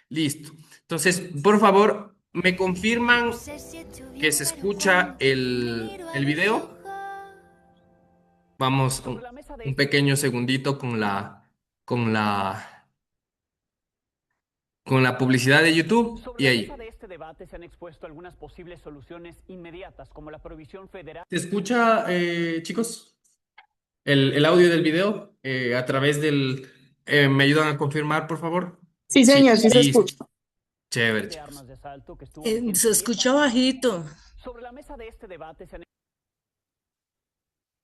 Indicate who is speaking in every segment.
Speaker 1: Listo. Entonces, por favor, ¿me confirman que se escucha el video? Vamos un pequeño segundito con la, con la publicidad de YouTube
Speaker 2: Sobre
Speaker 1: y
Speaker 2: la mesa
Speaker 1: ahí.
Speaker 2: de este debate se han expuesto algunas posibles soluciones inmediatas, como la provisión federal.
Speaker 1: ¿Se escucha, chicos? El audio del video a través del... ¿me ayudan a confirmar, por favor?
Speaker 3: Sí,
Speaker 1: Sí,
Speaker 3: señor, sí se
Speaker 1: listo.
Speaker 3: escucha.
Speaker 1: Chévere,
Speaker 2: de armas
Speaker 1: chicos.
Speaker 2: de asalto que estuvo vigente
Speaker 4: Se
Speaker 2: 10
Speaker 4: escucha
Speaker 2: años.
Speaker 4: bajito.
Speaker 2: Sobre la mesa de este debate se han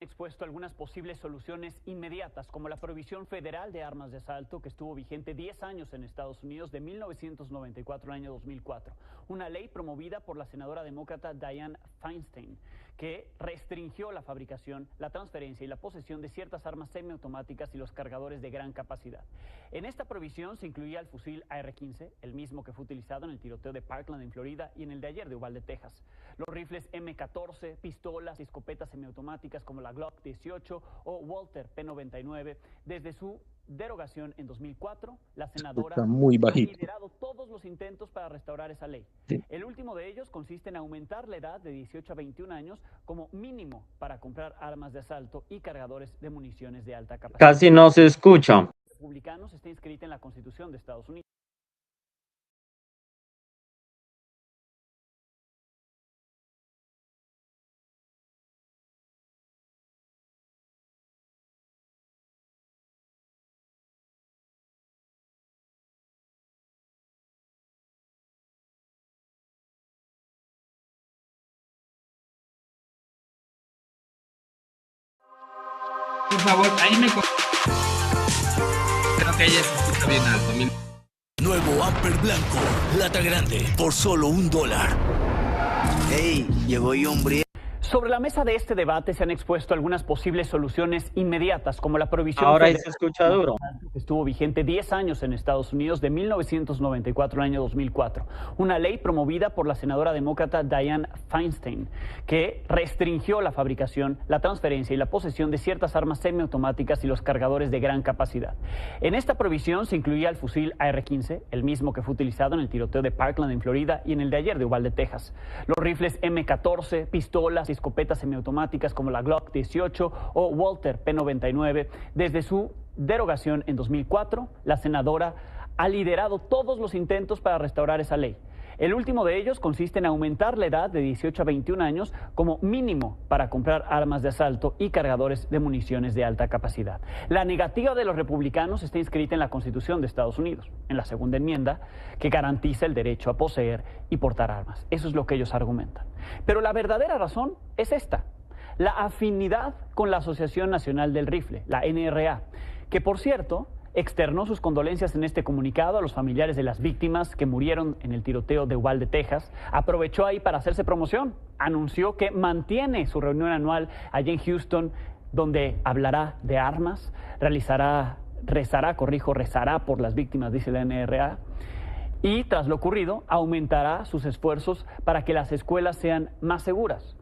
Speaker 2: expuesto algunas posibles soluciones inmediatas, como la prohibición federal de armas de asalto que estuvo vigente 10 años en Estados Unidos de 1994 al año 2004. Una ley promovida por la senadora demócrata Dianne Feinstein que restringió la fabricación, la transferencia y la posesión de ciertas armas semiautomáticas y los cargadores de gran capacidad. En esta prohibición se incluía el fusil AR-15, el mismo que fue utilizado en el tiroteo de Parkland en Florida y en el de ayer de Uvalde, Texas. Los rifles M14, pistolas y escopetas semiautomáticas como la Glock 18 o Walther P99. Desde su derogación en 2004, la senadora
Speaker 5: Está muy
Speaker 2: ha
Speaker 5: bajito.
Speaker 2: liderado todos los intentos para restaurar esa ley.
Speaker 5: Sí.
Speaker 2: El último de ellos consiste en aumentar la edad de 18 a 21 años como mínimo para comprar armas de asalto y cargadores de municiones de alta capacidad.
Speaker 5: Casi no se escucha.
Speaker 2: Republicanos está inscrita en la Constitución de Estados Unidos.
Speaker 1: Por favor, ahí me... Creo que ella se escucha bien alto.
Speaker 6: Nuevo Amper Blanco, lata grande, por solo $1.
Speaker 7: Hey, llegó John Brie.
Speaker 2: Sobre la mesa de este debate se han expuesto algunas posibles soluciones inmediatas, como la prohibición
Speaker 5: Ahora sí
Speaker 2: federal
Speaker 5: se escucha duro.
Speaker 2: que estuvo vigente 10 años en Estados Unidos de 1994 al año 2004. Una ley promovida por la senadora demócrata Dianne Feinstein que restringió la fabricación, la transferencia y la posesión de ciertas armas semiautomáticas y los cargadores de gran capacidad. En esta prohibición se incluía el fusil AR-15, el mismo que fue utilizado en el tiroteo de Parkland en Florida y en el de ayer de Uvalde, Texas. Los rifles M14, pistolas y escopetas semiautomáticas como la Glock 18 o Walther P99. Desde su derogación en 2004, la senadora ha liderado todos los intentos para restaurar esa ley. El último de ellos consiste en aumentar la edad de 18 a 21 años como mínimo para comprar armas de asalto y cargadores de municiones de alta capacidad. La negativa de los republicanos está inscrita en la Constitución de Estados Unidos, en la segunda enmienda, que garantiza el derecho a poseer y portar armas. Eso es lo que ellos argumentan. Pero la verdadera razón es esta: la afinidad con la Asociación Nacional del Rifle, la NRA, que por cierto externó sus condolencias en este comunicado a los familiares de las víctimas que murieron en el tiroteo de Uvalde, Texas. Aprovechó ahí para hacerse promoción. Anunció que mantiene su reunión anual allí en Houston, donde hablará de armas, rezará por las víctimas, dice la NRA. Y tras lo ocurrido, aumentará sus esfuerzos para que las escuelas sean más seguras.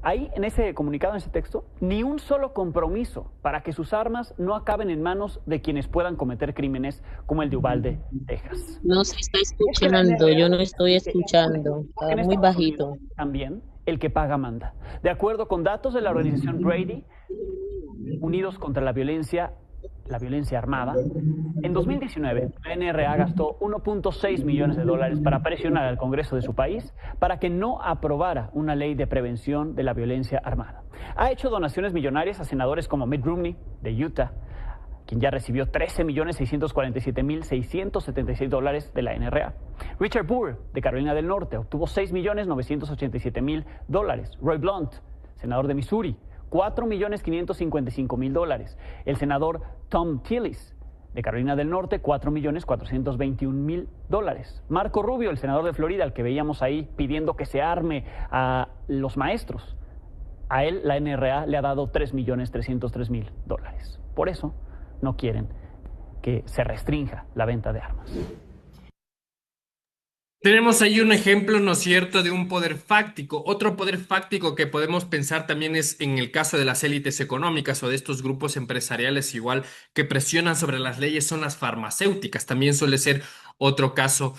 Speaker 2: Ahí, en ese comunicado, en ese texto, ni un solo compromiso para que sus armas no acaben en manos de quienes puedan cometer crímenes como el de Uvalde, Texas.
Speaker 8: No se está escuchando, yo no estoy escuchando, está muy bajito.
Speaker 2: También el que paga manda. De acuerdo con datos de la organización Brady, Unidos contra la violencia armada, en 2019 la NRA gastó $1.6 millones para presionar al Congreso de su país para que no aprobara una ley de prevención de la violencia armada. Ha hecho donaciones millonarias a senadores como Mitt Romney de Utah, quien ya recibió $13.647.676 de la NRA. Richard Burr de Carolina del Norte obtuvo $6.987.000. Roy Blunt, senador de Missouri, $4.555.000. El senador Tom Tillis, de Carolina del Norte, $4.421.000. Marco Rubio, el senador de Florida, al que veíamos ahí pidiendo que se arme a los maestros, a él la NRA le ha dado $3.303.000. Por eso no quieren que se restrinja la venta de armas.
Speaker 1: Tenemos ahí un ejemplo, ¿no es cierto?, de un poder fáctico. Otro poder fáctico que podemos pensar también es en el caso de las élites económicas o de estos grupos empresariales igual que presionan sobre las leyes son las farmacéuticas. También suele ser otro caso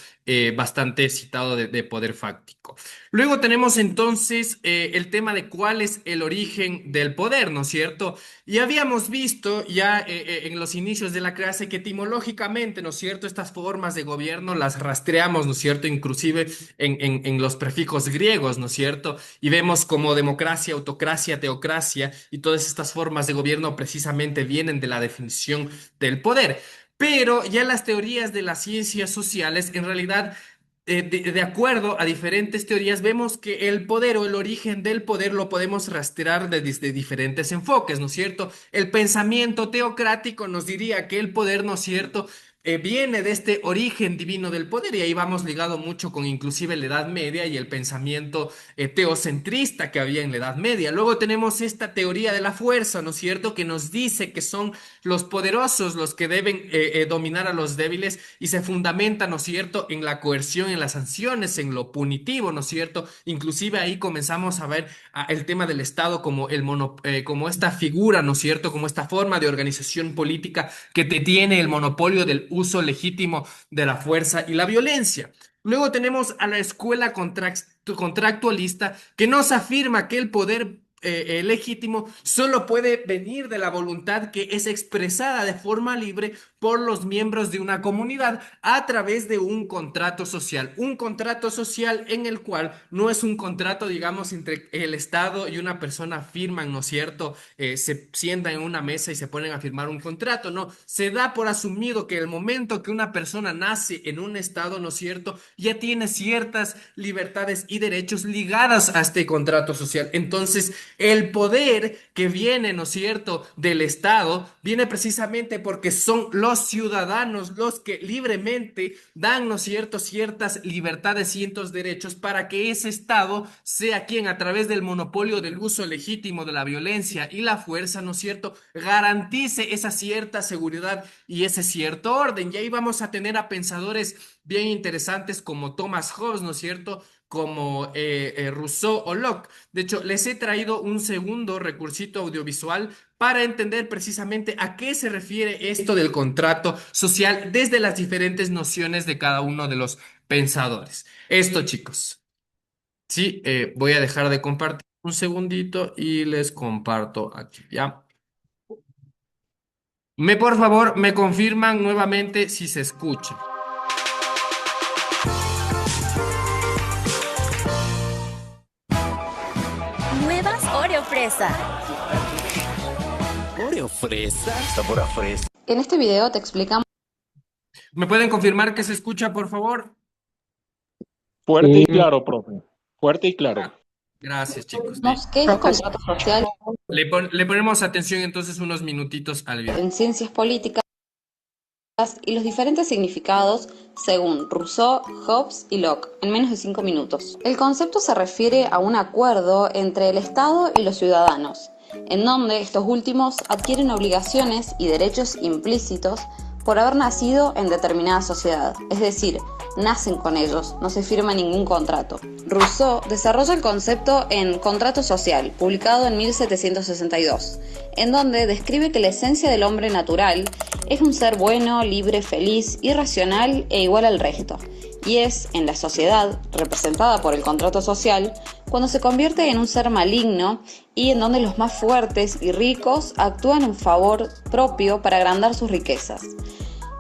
Speaker 1: bastante citado de poder fáctico. Luego tenemos entonces el tema de cuál es el origen del poder, ¿no es cierto? Y habíamos visto ya en los inicios de la clase que etimológicamente, ¿no es cierto?, estas formas de gobierno las rastreamos, ¿no es cierto?, inclusive en los prefijos griegos, ¿no es cierto? Y vemos como democracia, autocracia, teocracia y todas estas formas de gobierno precisamente vienen de la definición del poder. Pero ya las teorías de las ciencias sociales, en realidad, de acuerdo a diferentes teorías, vemos que el poder o el origen del poder lo podemos rastrear desde diferentes enfoques, ¿no es cierto? El pensamiento teocrático nos diría que el poder, ¿no es cierto?, viene de este origen divino del poder y ahí vamos ligado mucho con inclusive la Edad Media y el pensamiento teocentrista que había en la Edad Media. Luego tenemos esta teoría de la fuerza, ¿no es cierto?, que nos dice que son los poderosos los que deben dominar a los débiles y se fundamenta, ¿no es cierto?, en la coerción, en las sanciones, en lo punitivo, ¿no es cierto? Inclusive ahí comenzamos a ver el tema del Estado como, como esta figura, ¿no es cierto?, como esta forma de organización política que te tiene el monopolio del uso legítimo de la fuerza y la violencia. Luego tenemos a la escuela contractualista que nos afirma que el poder legítimo solo puede venir de la voluntad que es expresada de forma libre por los miembros de una comunidad a través de un contrato social. Un contrato social en el cual no es un contrato, digamos, entre el Estado y una persona firman, ¿no es cierto? Se sientan en una mesa y se ponen a firmar un contrato, no. Se da por asumido que el momento que una persona nace en un Estado, ¿no es cierto?, ya tiene ciertas libertades y derechos ligadas a este contrato social. Entonces, el poder que viene, ¿no es cierto?, del Estado, viene precisamente porque son los ciudadanos los que libremente dan, ¿no es cierto?, ciertas libertades, ciertos derechos para que ese Estado sea quien a través del monopolio del uso legítimo de la violencia y la fuerza, ¿no es cierto?, garantice esa cierta seguridad y ese cierto orden. Y ahí vamos a tener a pensadores bien interesantes como Thomas Hobbes, ¿no es cierto?, como Rousseau o Locke. De hecho, les he traído un segundo recursito audiovisual para entender precisamente a qué se refiere esto del contrato social desde las diferentes nociones de cada uno de los pensadores. Esto, chicos. Sí, voy a dejar de compartir un segundito y les comparto aquí, ¿ya? Por favor, me confirman nuevamente si se escucha.
Speaker 3: Nuevas Oreo Fresa.
Speaker 6: ¿Oreo fresa? Sabor a fresa.
Speaker 4: En este video te explicamos
Speaker 1: ¿Me pueden confirmar que se escucha, por favor?
Speaker 9: Fuerte y claro, profe. Fuerte y claro.
Speaker 1: Gracias, chicos.
Speaker 4: qué es contrato social
Speaker 1: Le ponemos atención entonces unos minutitos al video.
Speaker 4: en ciencias políticas y los diferentes significados según Rousseau, Hobbes y Locke en menos de 5 minutos. El concepto se refiere a un acuerdo entre el Estado y los ciudadanos, en donde estos últimos adquieren obligaciones y derechos implícitos por haber nacido en determinada sociedad, es decir, nacen con ellos, no se firma ningún contrato. Rousseau desarrolla el concepto en Contrato Social, publicado en 1762, en donde describe que la esencia del hombre natural es un ser bueno, libre, feliz, irracional e igual al resto, y es en la sociedad, representada por el contrato social, cuando se convierte en un ser maligno y en donde los más fuertes y ricos actúan en favor propio para agrandar sus riquezas.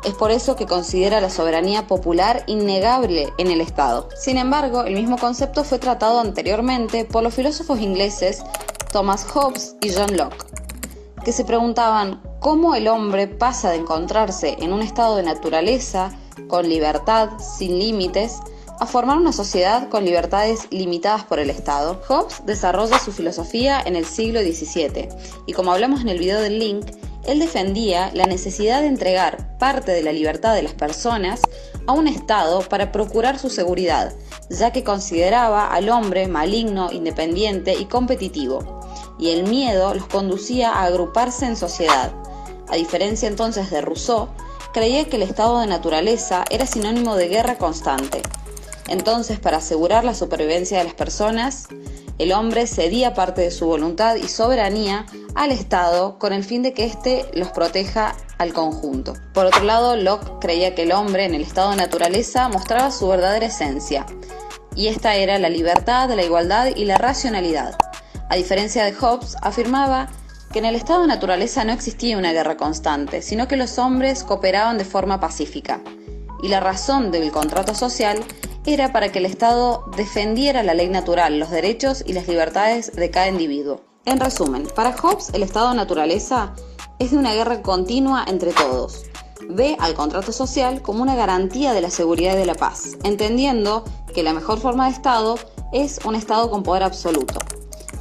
Speaker 4: Es por eso que considera la soberanía popular innegable en el Estado. Sin embargo, el mismo concepto fue tratado anteriormente por los filósofos ingleses Thomas Hobbes y John Locke, que se preguntaban cómo el hombre pasa de encontrarse en un estado de naturaleza con libertad, sin límites, a formar una sociedad con libertades limitadas por el Estado. Hobbes desarrolla su filosofía en el siglo XVII y, como hablamos en el video del link, él defendía la necesidad de entregar parte de la libertad de las personas a un Estado para procurar su seguridad, ya que consideraba al hombre maligno, independiente y competitivo, y el miedo los conducía a agruparse en sociedad. A diferencia entonces de Rousseau, creía que el estado de naturaleza era sinónimo de guerra constante. Entonces, para asegurar la supervivencia de las personas, El hombre cedía parte de su voluntad y soberanía al Estado con el fin de que éste los proteja al conjunto. Por otro lado, Locke creía que el hombre en el estado de naturaleza mostraba su verdadera esencia, y esta era la libertad, la igualdad y la racionalidad. A diferencia de Hobbes, afirmaba que en el estado de naturaleza no existía una guerra constante, sino que los hombres cooperaban de forma pacífica. Y la razón del contrato social era para que el Estado defendiera la ley natural, los derechos y las libertades de cada individuo. En resumen, para Hobbes el estado de naturaleza es de una guerra continua entre todos. Ve al contrato social como una garantía de la seguridad y de la paz, entendiendo que la mejor forma de Estado es un Estado con poder absoluto.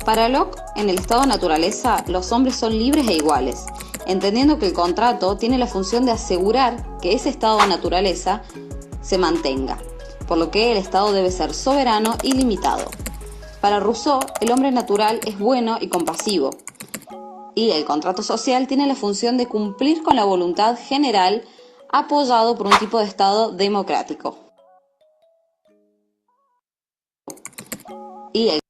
Speaker 4: Para Locke, en el estado de naturaleza, los hombres son libres e iguales, entendiendo que el contrato tiene la función de asegurar que ese estado de naturaleza se mantenga, por lo que el Estado debe ser soberano y limitado. Para Rousseau, el hombre natural es bueno y compasivo, y el contrato social tiene la función de cumplir con la voluntad general apoyado por un tipo de Estado democrático. Y el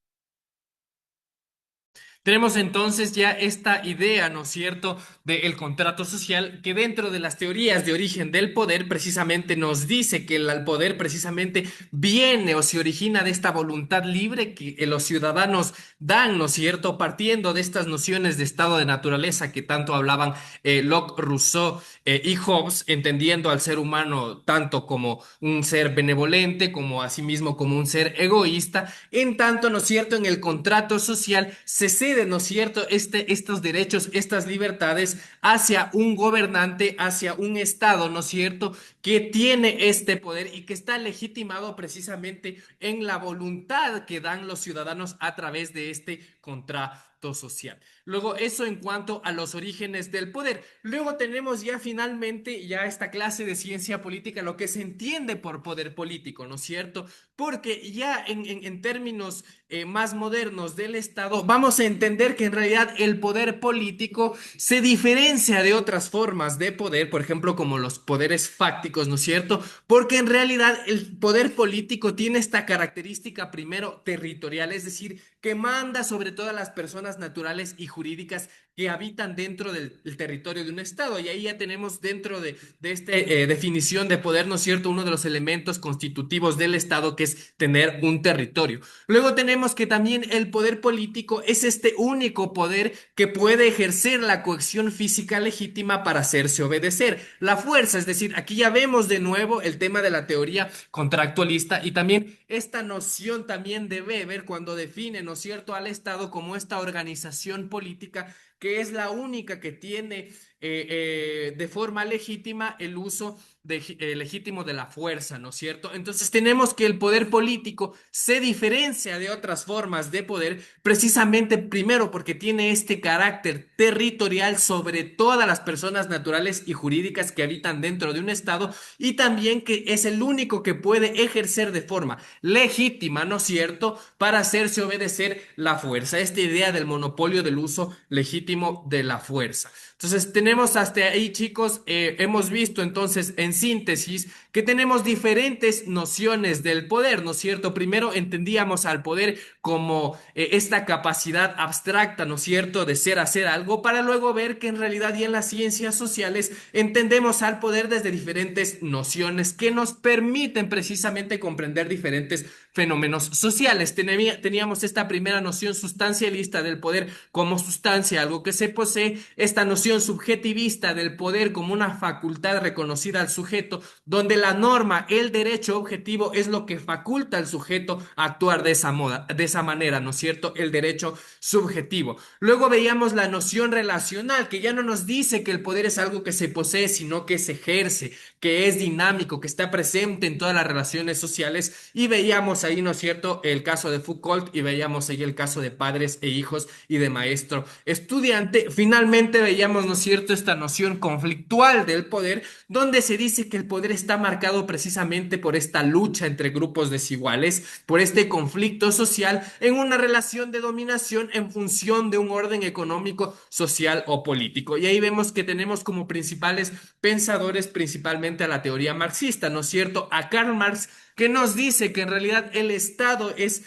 Speaker 1: Tenemos entonces ya esta idea, ¿no es cierto?, del contrato social, que dentro de las teorías de origen del poder precisamente nos dice que el poder precisamente viene o se origina de esta voluntad libre que los ciudadanos dan, ¿no es cierto?, partiendo de estas nociones de estado de naturaleza que tanto hablaban Locke, Rousseau y Hobbes, entendiendo al ser humano tanto como un ser benevolente, como asimismo como un ser egoísta, en tanto, ¿no es cierto?, en el contrato social se cede, ¿no es cierto?, estos derechos, estas libertades hacia un gobernante, hacia un Estado, ¿no es cierto?, que tiene este poder y que está legitimado precisamente en la voluntad que dan los ciudadanos a través de este contrato social. Luego, eso en cuanto a los orígenes del poder. Luego tenemos ya finalmente ya esta clase de ciencia política, lo que se entiende por poder político, ¿no es cierto? Porque ya en términos más modernos del Estado, vamos a entender que en realidad el poder político se diferencia de otras formas de poder, por ejemplo, como los poderes fácticos, ¿no es cierto? Porque en realidad el poder político tiene esta característica primero territorial, es decir, que manda sobre todas las personas naturales y jurídicas que habitan dentro del territorio de un Estado. Y ahí ya tenemos dentro de esta definición de poder, ¿no es cierto?, uno de los elementos constitutivos del Estado, que es tener un territorio. Luego tenemos que también el poder político es este único poder que puede ejercer la coacción física legítima para hacerse obedecer. La fuerza, es decir, aquí ya vemos de nuevo el tema de la teoría contractualista y también esta noción también de Weber cuando define, ¿no es cierto?, al Estado como esta organización política que es la única que tiene de forma legítima el uso legítimo de la fuerza, ¿no es cierto? Entonces tenemos que el poder político se diferencia de otras formas de poder precisamente primero porque tiene este carácter territorial sobre todas las personas naturales y jurídicas que habitan dentro de un Estado y también que es el único que puede ejercer de forma legítima, ¿no es cierto?, para hacerse obedecer la fuerza, esta idea del monopolio del uso legítimo de la fuerza. Entonces tenemos hasta ahí, chicos, hemos visto entonces en síntesis que tenemos diferentes nociones del poder, ¿no es cierto? Primero entendíamos al poder como esta capacidad abstracta, ¿no es cierto?, de ser, hacer algo, para luego ver que en realidad y en las ciencias sociales entendemos al poder desde diferentes nociones que nos permiten precisamente comprender diferentes fenómenos sociales. Teníamos esta primera noción sustancialista del poder como sustancia, algo que se posee, esta noción subjetivista del poder como una facultad reconocida al sujeto, donde la norma, el derecho objetivo es lo que faculta al sujeto a actuar de esa manera, ¿no es cierto?, el derecho subjetivo. Luego veíamos la noción relacional, que ya no nos dice que el poder es algo que se posee, sino que se ejerce, que es dinámico, que está presente en todas las relaciones sociales, y veíamos ahí, ¿no es cierto?, el caso de Foucault y veíamos ahí el caso de padres e hijos y de maestro estudiante. Finalmente veíamos, ¿no es cierto?, cierto?, esta noción conflictual del poder, donde se dice que el poder está marcado precisamente por esta lucha entre grupos desiguales, por este conflicto social en una relación de dominación en función de un orden económico, social o político. Y ahí vemos que tenemos como principales pensadores principalmente a la teoría marxista, ¿no es cierto?, a Karl Marx, que nos dice que en realidad el Estado es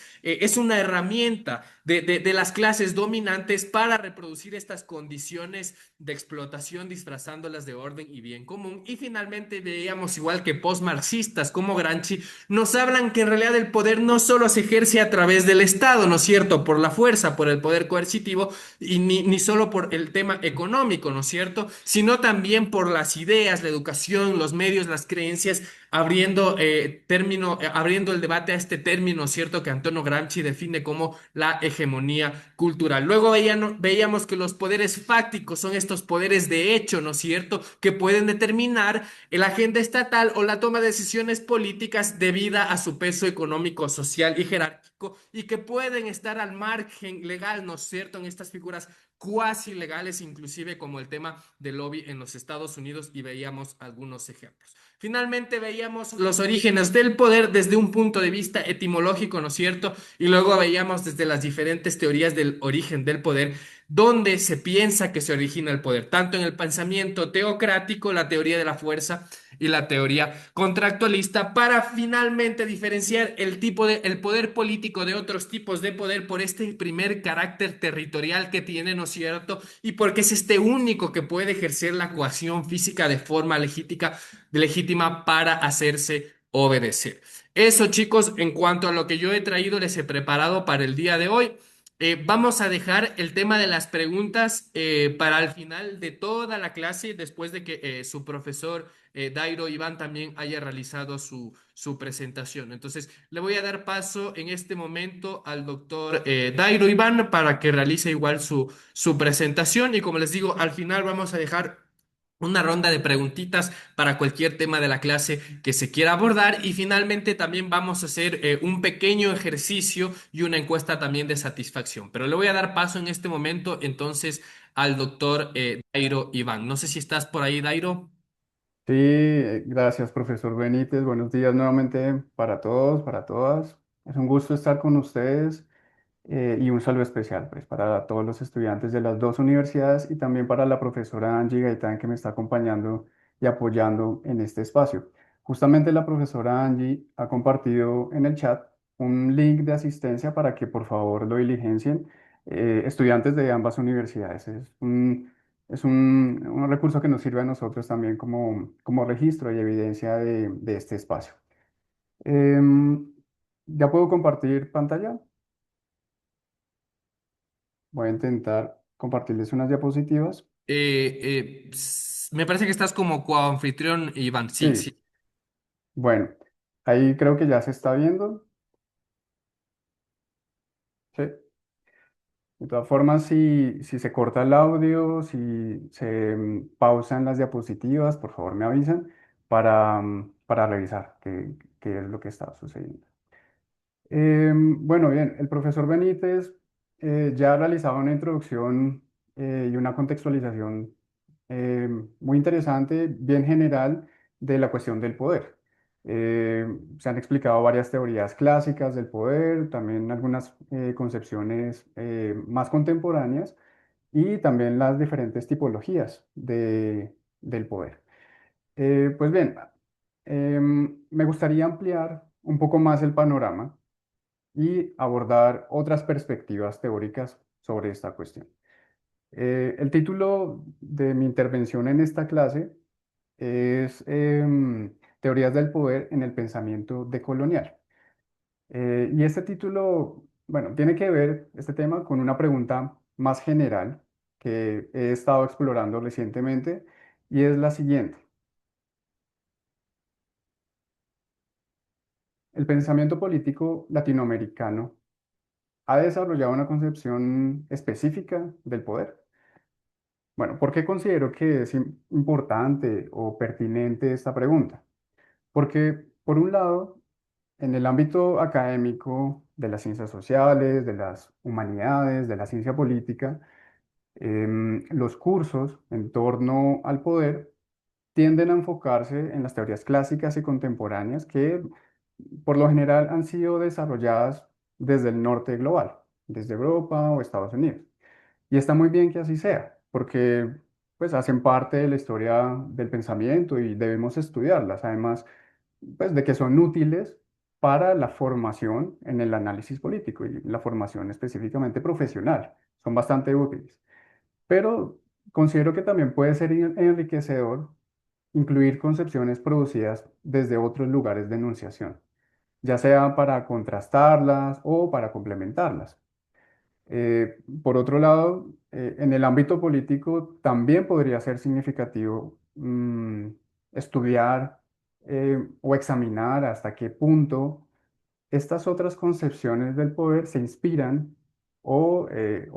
Speaker 1: una herramienta de las clases dominantes para reproducir estas condiciones de explotación, disfrazándolas de orden y bien común. Y finalmente veíamos, igual que postmarxistas como Gramsci, nos hablan que en realidad el poder no solo se ejerce a través del Estado, ¿no es cierto?, por la fuerza, por el poder coercitivo, y ni solo por el tema económico, ¿no es cierto?, sino también por las ideas, la educación, los medios, las creencias, abriendo el debate a este término, ¿cierto?, que Antonio Gramsci define como la hegemonía cultural. Luego veíamos que los poderes fácticos son estos poderes de hecho, ¿no es cierto?, que pueden determinar la agenda estatal o la toma de decisiones políticas debida a su peso económico, social y jerárquico, y que pueden estar al margen legal, ¿no es cierto?, en estas figuras cuasi legales, inclusive como el tema del lobby en los Estados Unidos, y veíamos algunos ejemplos. Finalmente veíamos los orígenes del poder desde un punto de vista etimológico, ¿no es cierto? Y luego veíamos desde las diferentes teorías del origen del poder, donde se piensa que se origina el poder, tanto en el pensamiento teocrático, la teoría de la fuerza y la teoría contractualista, para finalmente diferenciar el poder político de otros tipos de poder por este primer carácter territorial que tiene, ¿no es cierto? Y porque es este único que puede ejercer la coacción física de forma legítima para hacerse obedecer. Eso, chicos, en cuanto a lo que yo he traído, les he preparado para el día de hoy. Vamos a dejar el tema de las preguntas para el final de toda la clase, después de que su profesor Dairo Iván también haya realizado su presentación. Entonces, le voy a dar paso en este momento al doctor Dairo Iván para que realice igual su presentación. Y como les digo, al final vamos a dejar una ronda de preguntitas para cualquier tema de la clase que se quiera abordar, y finalmente también vamos a hacer un pequeño ejercicio y una encuesta también de satisfacción. Pero le voy a dar paso en este momento entonces al doctor Dairo Iván. No sé si estás por ahí, Dairo.
Speaker 10: Sí, gracias, profesor Benítez. Buenos días nuevamente para todos, para todas. Es un gusto estar con ustedes y un saludo especial pues, para todos los estudiantes de las dos universidades y también para la profesora Angie Gaitán que me está acompañando y apoyando en este espacio. Justamente la profesora Angie ha compartido en el chat un link de asistencia para que por favor lo diligencien estudiantes de ambas universidades. Es un recurso que nos sirve a nosotros también como registro y evidencia de este espacio. Em, ¿Ya puedo compartir pantalla? Voy a intentar compartirles unas diapositivas.
Speaker 1: Me parece que estás como coanfitrión, Iván. Sí,
Speaker 10: Sí,
Speaker 1: sí.
Speaker 10: bueno, ahí creo que ya se está viendo. Sí. De todas formas, si se corta el audio, si se pausan las diapositivas, por favor me avisan para revisar qué es lo que está sucediendo. Bueno, bien, el profesor Benítez ya ha realizado una introducción y una contextualización muy interesante, bien general, de la cuestión del poder. Se han explicado varias teorías clásicas del poder, también algunas concepciones más contemporáneas y también las diferentes tipologías del poder. Pues bien, me gustaría ampliar un poco más el panorama y abordar otras perspectivas teóricas sobre esta cuestión. El título de mi intervención en esta clase es Teorías del poder en el pensamiento decolonial. Y este título, bueno, tiene que ver este tema con una pregunta más general que he estado explorando recientemente y es la siguiente. El pensamiento político latinoamericano ha desarrollado una concepción específica del poder. Bueno, ¿por qué considero que es importante o pertinente esta pregunta? Porque, por un lado, en el ámbito académico de las ciencias sociales, de las humanidades, de la ciencia política, Los cursos en torno al poder tienden a enfocarse en las teorías clásicas y contemporáneas que por lo general han sido desarrolladas desde el norte global, desde Europa o Estados Unidos. Y está muy bien que así sea, porque pues hacen parte de la historia del pensamiento y debemos estudiarlas, además pues de que son útiles para la formación en el análisis político y la formación específicamente profesional. Son bastante útiles. Pero considero que también puede ser enriquecedor incluir concepciones producidas desde otros lugares de enunciación, ya sea para contrastarlas o para complementarlas. Por otro lado, en el ámbito político también podría ser significativo estudiar o examinar hasta qué punto estas otras concepciones del poder se inspiran o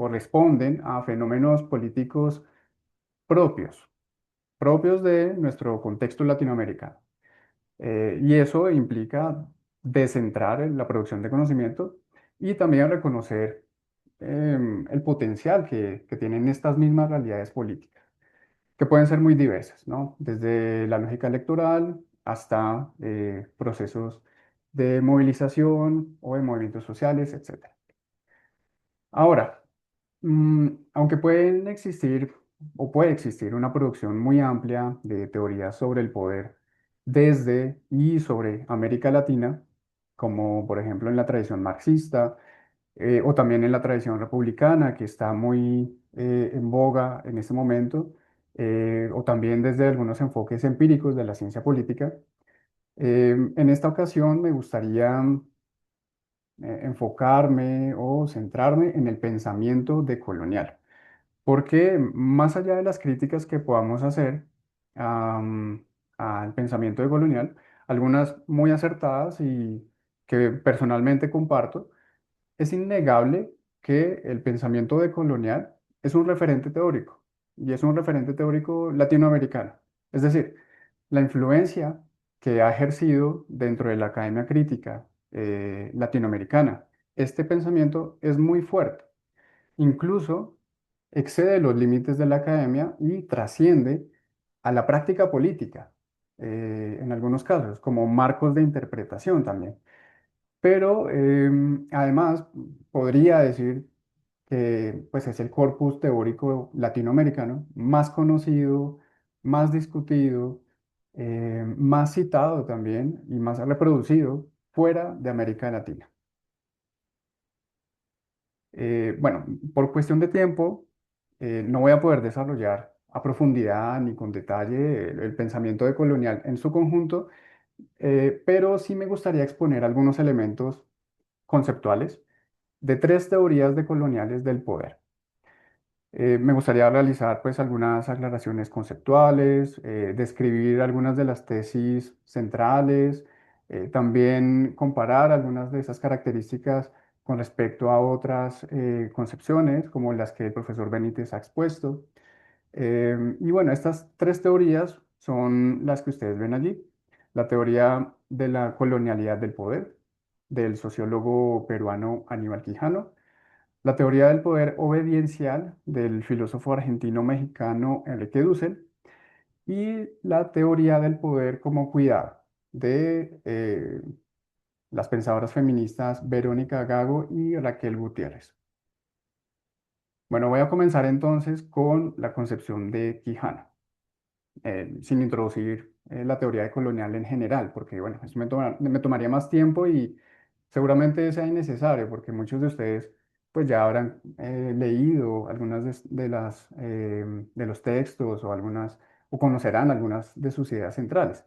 Speaker 10: responden a fenómenos políticos propios, propios de nuestro contexto latinoamericano. Y eso implica descentrar en la producción de conocimiento y también reconocer el potencial que tienen estas mismas realidades políticas, que pueden ser muy diversas, ¿no? Desde la lógica electoral hasta procesos de movilización o de movimientos sociales, etcétera. Ahora, aunque pueden existir o puede existir una producción muy amplia de teorías sobre el poder desde y sobre América Latina, como por ejemplo en la tradición marxista, o también en la tradición republicana, que está muy en boga en este momento, o también desde algunos enfoques empíricos de la ciencia política. En esta ocasión me gustaría enfocarme o centrarme en el pensamiento decolonial, porque más allá de las críticas que podamos hacer am, al pensamiento decolonial, algunas muy acertadas y que personalmente comparto, es innegable que el pensamiento decolonial es un referente teórico y es un referente teórico latinoamericano. Es decir, la influencia que ha ejercido dentro de la academia crítica latinoamericana, este pensamiento es muy fuerte. Incluso excede los límites de la academia y trasciende a la práctica política, en algunos casos, como marcos de interpretación también. Pero además podría decir que pues, es el corpus teórico latinoamericano más conocido, más discutido, más citado también y más reproducido fuera de América Latina. Bueno, por cuestión de tiempo, no voy a poder desarrollar a profundidad ni con detalle el pensamiento decolonial en su conjunto, pero sí me gustaría exponer algunos elementos conceptuales de tres teorías decoloniales del poder. Me gustaría realizar pues algunas aclaraciones conceptuales, describir algunas de las tesis centrales, también comparar algunas de esas características con respecto a otras concepciones como las que el profesor Benítez ha expuesto. Y bueno, estas tres teorías son las que ustedes ven allí. La teoría de la colonialidad del poder, del sociólogo peruano Aníbal Quijano, la teoría del poder obediencial del filósofo argentino-mexicano Enrique Dussel y la teoría del poder como cuidado de las pensadoras feministas Verónica Gago y Raquel Gutiérrez. Bueno, voy a comenzar entonces con la concepción de Quijano, sin introducir la teoría de colonial en general, porque bueno, eso me tomaría más tiempo y seguramente sea innecesario, porque muchos de ustedes pues ya habrán leído algunas de los textos o o conocerán algunas de sus ideas centrales.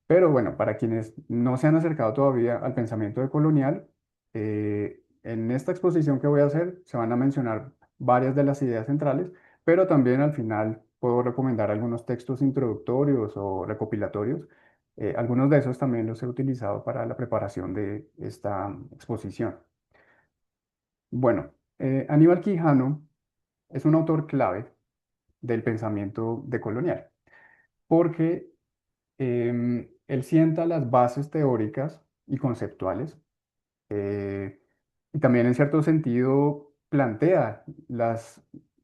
Speaker 10: Pero bueno, para quienes no se han acercado todavía al pensamiento decolonial, en esta exposición que voy a hacer se van a mencionar varias de las ideas centrales, pero también al final puedo recomendar algunos textos introductorios o recopilatorios. Algunos de esos también los he utilizado para la preparación de esta exposición. Bueno, Aníbal Quijano es un autor clave del pensamiento decolonial, porque él sienta las bases teóricas y conceptuales y también en cierto sentido plantea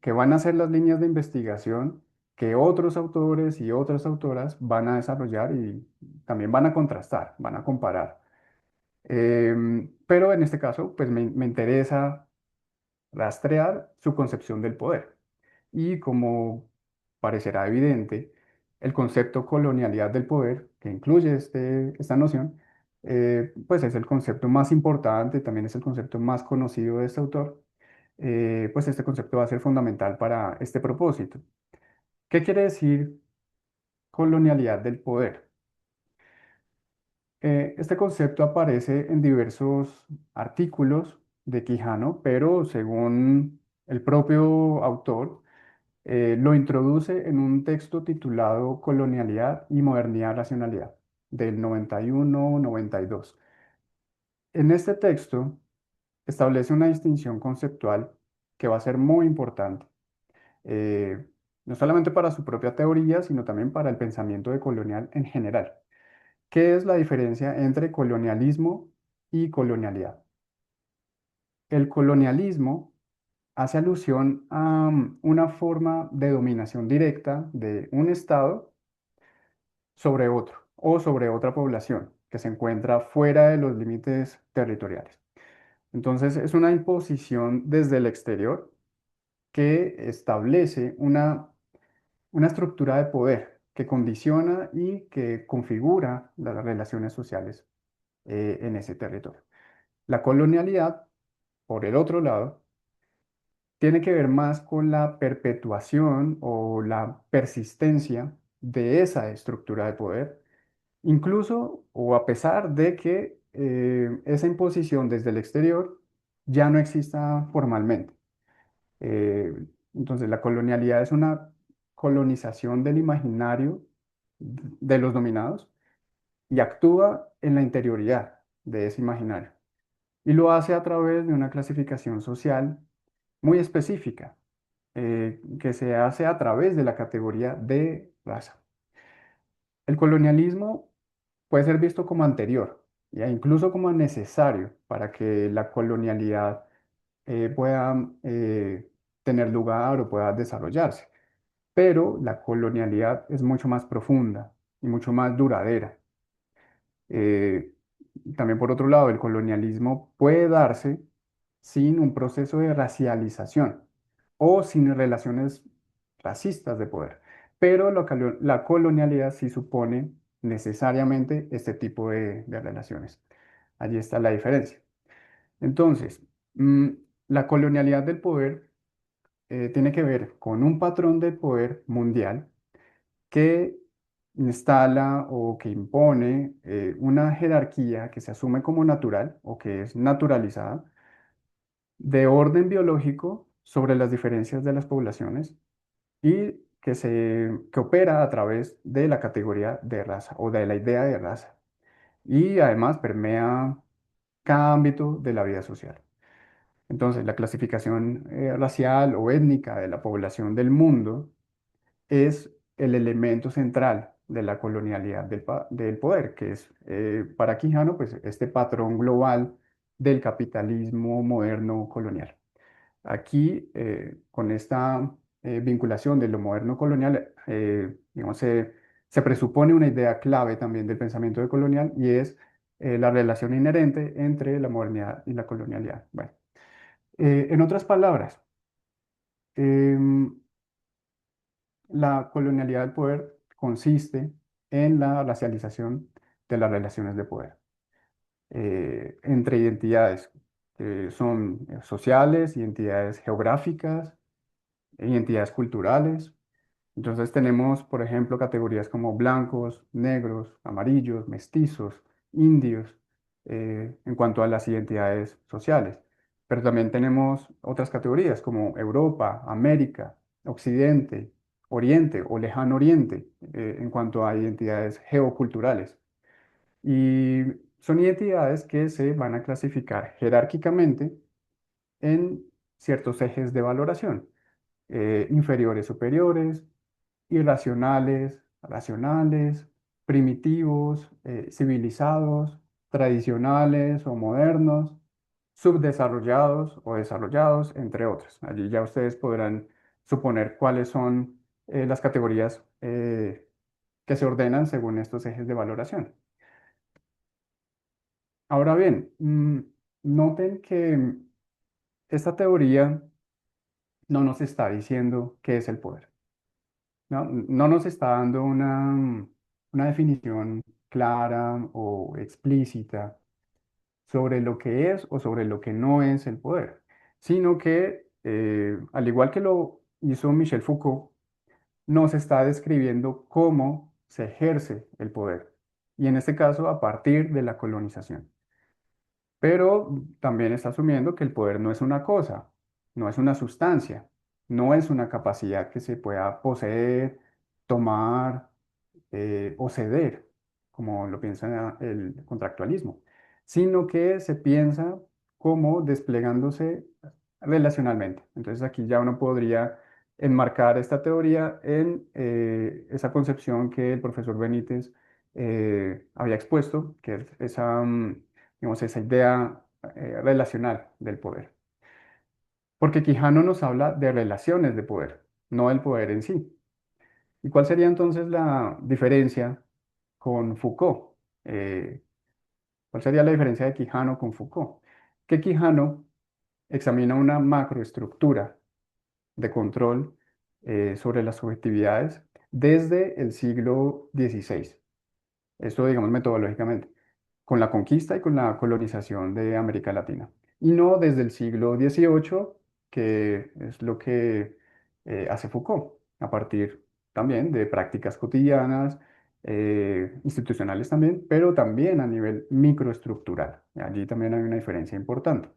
Speaker 10: que van a ser las líneas de investigación que otros autores y otras autoras van a desarrollar y también van a contrastar, van a comparar. Pero en este caso, pues me interesa rastrear su concepción del poder. Y como parecerá evidente, el concepto colonialidad del poder, que incluye esta noción, pues es el concepto más importante, también es el concepto más conocido de este autor. Pues este concepto va a ser fundamental para este propósito. ¿Qué quiere decir colonialidad del poder? Este concepto aparece en diversos artículos de Quijano, pero según el propio autor, lo introduce en un texto titulado Colonialidad y Modernidad Racionalidad, del 91-92. En este texto establece una distinción conceptual que va a ser muy importante, eh, no solamente para su propia teoría, sino también para el pensamiento de colonial en general. ¿Qué es la diferencia entre colonialismo y colonialidad? El colonialismo hace alusión a una forma de dominación directa de un Estado sobre otro o sobre otra población que se encuentra fuera de los límites territoriales. Entonces, es una imposición desde el exterior que establece una estructura de poder que condiciona y que configura las relaciones sociales en ese territorio. La colonialidad, por el otro lado, tiene que ver más con la perpetuación o la persistencia de esa estructura de poder, incluso o a pesar de que esa imposición desde el exterior ya no exista formalmente. Eh, entonces, la colonialidad es una colonización del imaginario de los dominados y actúa en la interioridad de ese imaginario. Y lo hace a través de una clasificación social muy específica, que se hace a través de la categoría de raza. El colonialismo puede ser visto como anterior e incluso como necesario para que la colonialidad pueda tener lugar o pueda desarrollarse. Pero la colonialidad es mucho más profunda y mucho más duradera. Eh, También por otro lado, el colonialismo puede darse sin un proceso de racialización o sin relaciones racistas de poder. Pero la colonialidad sí supone necesariamente este tipo de relaciones. Allí está la diferencia. Entonces, mm, la colonialidad del poder tiene que ver con un patrón de poder mundial que instala o que impone una jerarquía que se asume como natural o que es naturalizada de orden biológico sobre las diferencias de las poblaciones y que opera a través de la categoría de raza o de la idea de raza y además permea cada ámbito de la vida social. Entonces, la clasificación racial o étnica de la población del mundo es el elemento central de la colonialidad del poder, que es para Quijano, pues este patrón global del capitalismo moderno colonial. Aquí, con esta vinculación de lo moderno colonial, digamos, se presupone una idea clave también del pensamiento de colonial y es la relación inherente entre la modernidad y la colonialidad. Bueno, en otras palabras, em, la colonialidad del poder consiste en la racialización de las relaciones de poder entre identidades que son sociales, identidades geográficas, identidades culturales. Entonces tenemos, por ejemplo, categorías como blancos, negros, amarillos, mestizos, indios, en cuanto a las identidades sociales. Pero también tenemos otras categorías como Europa, América, Occidente, Oriente o Lejano Oriente, en cuanto a identidades geoculturales. Y son identidades que se van a clasificar jerárquicamente en ciertos ejes de valoración, inferiores, superiores, irracionales, racionales, primitivos, civilizados, tradicionales o modernos, subdesarrollados o desarrollados, entre otros. Allí ya ustedes podrán suponer cuáles son las categorías que se ordenan según estos ejes de valoración. Ahora bien, noten que esta teoría no nos está diciendo qué es el poder, ¿no? No nos está dando una definición clara o explícita sobre lo que es o sobre lo que no es el poder, sino que, al igual que lo hizo Michel Foucault, nos está describiendo cómo se ejerce el poder, y en este caso a partir de la colonización. Pero también está asumiendo que el poder no es una cosa, no es una sustancia, no es una capacidad que se pueda poseer, tomar o ceder, como lo piensa el contractualismo, sino que se piensa como desplegándose relacionalmente. Entonces aquí ya uno podría enmarcar esta teoría en esa concepción que el profesor Benítez había expuesto, que es esa, digamos, esa idea relacional del poder. Porque Quijano nos habla de relaciones de poder, no del poder en sí. ¿Y cuál sería entonces la diferencia con Foucault? ¿Cuál sería la diferencia de Quijano con Foucault? Que Quijano examina una macroestructura de control sobre las subjetividades desde el siglo XVI. Esto, digamos, metodológicamente, con la conquista y con la colonización de América Latina. Y no desde el siglo XVIII, que es lo que hace Foucault, a partir también de prácticas cotidianas, institucionales también, pero también a nivel microestructural. Allí también hay una diferencia importante.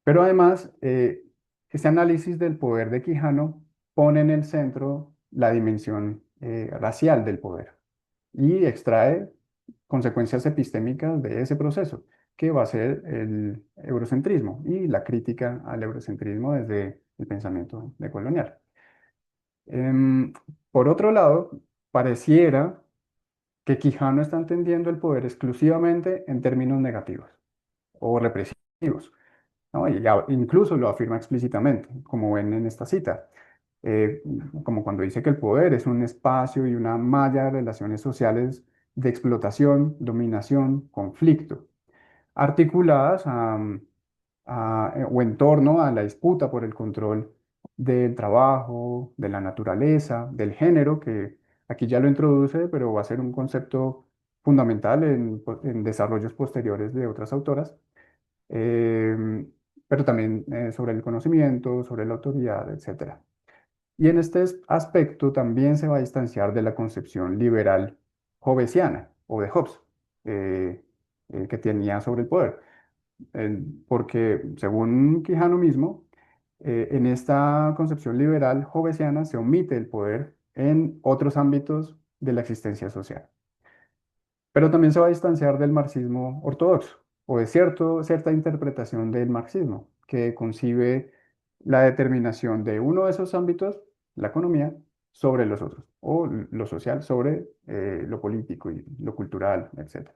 Speaker 10: Pero además, este análisis del poder de Quijano pone en el centro la dimensión racial del poder y extrae consecuencias epistémicas de ese proceso, que va a ser el eurocentrismo y la crítica al eurocentrismo desde el pensamiento decolonial. Por otro lado, pareciera que Quijano está entendiendo el poder exclusivamente en términos negativos o represivos, ¿no? Y incluso lo afirma explícitamente, como ven en esta cita, eh, como cuando dice que el poder es un espacio y una malla de relaciones sociales de explotación, dominación, conflicto, articuladas o en torno a la disputa por el control del trabajo, de la naturaleza, del género, que aquí ya lo introduce, pero va a ser un concepto fundamental en desarrollos posteriores de otras autoras, em, pero también sobre el conocimiento, sobre la autoridad, etcétera. Y en este aspecto también se va a distanciar de la concepción liberal hobbesiana o de Hobbes, eh, que tenía sobre el poder. Porque según Quijano mismo, en esta concepción liberal hobbesiana se omite el poder en otros ámbitos de la existencia social. Pero también se va a distanciar del marxismo ortodoxo o de cierta interpretación del marxismo, que concibe la determinación de uno de esos ámbitos, la economía, sobre los otros, o lo social sobre lo político y lo cultural, etc.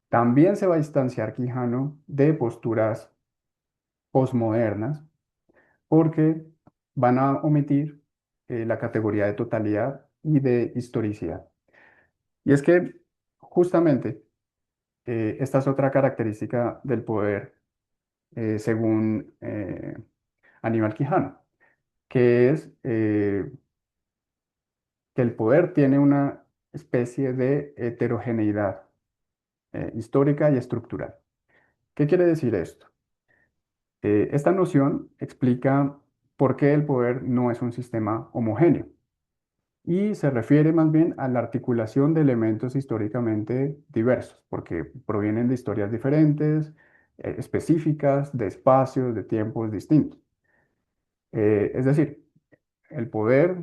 Speaker 10: También se va a distanciar Quijano de posturas posmodernas porque van a omitir la categoría de totalidad y de historicidad. Y es que justamente esta es otra característica del poder, según Aníbal Quijano, que es que el poder tiene una especie de heterogeneidad histórica y estructural. ¿Qué quiere decir esto? Esta noción explica por qué el poder no es un sistema homogéneo y se refiere más bien a la articulación de elementos históricamente diversos, porque provienen de historias diferentes, específicas, de espacios, de tiempos distintos. Es decir, el poder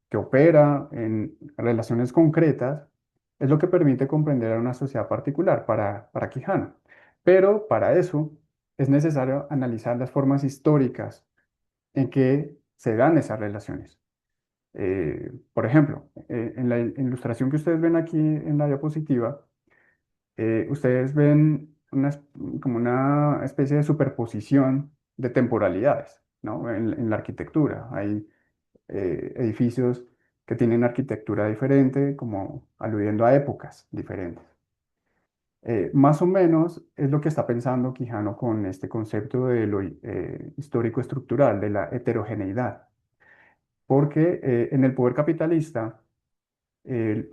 Speaker 10: que opera en relaciones concretas es lo que permite comprender a una sociedad particular para Quijano. Pero para eso es necesario analizar las formas históricas en que se dan esas relaciones. Por ejemplo, en la ilustración que ustedes ven aquí en la diapositiva, ustedes ven como una especie de superposición de temporalidades. ¿no? En la arquitectura. Hay edificios que tienen arquitectura diferente, como aludiendo a épocas diferentes. Más o menos es lo que está pensando Quijano con este concepto de lo histórico estructural, de la heterogeneidad, porque en el poder capitalista,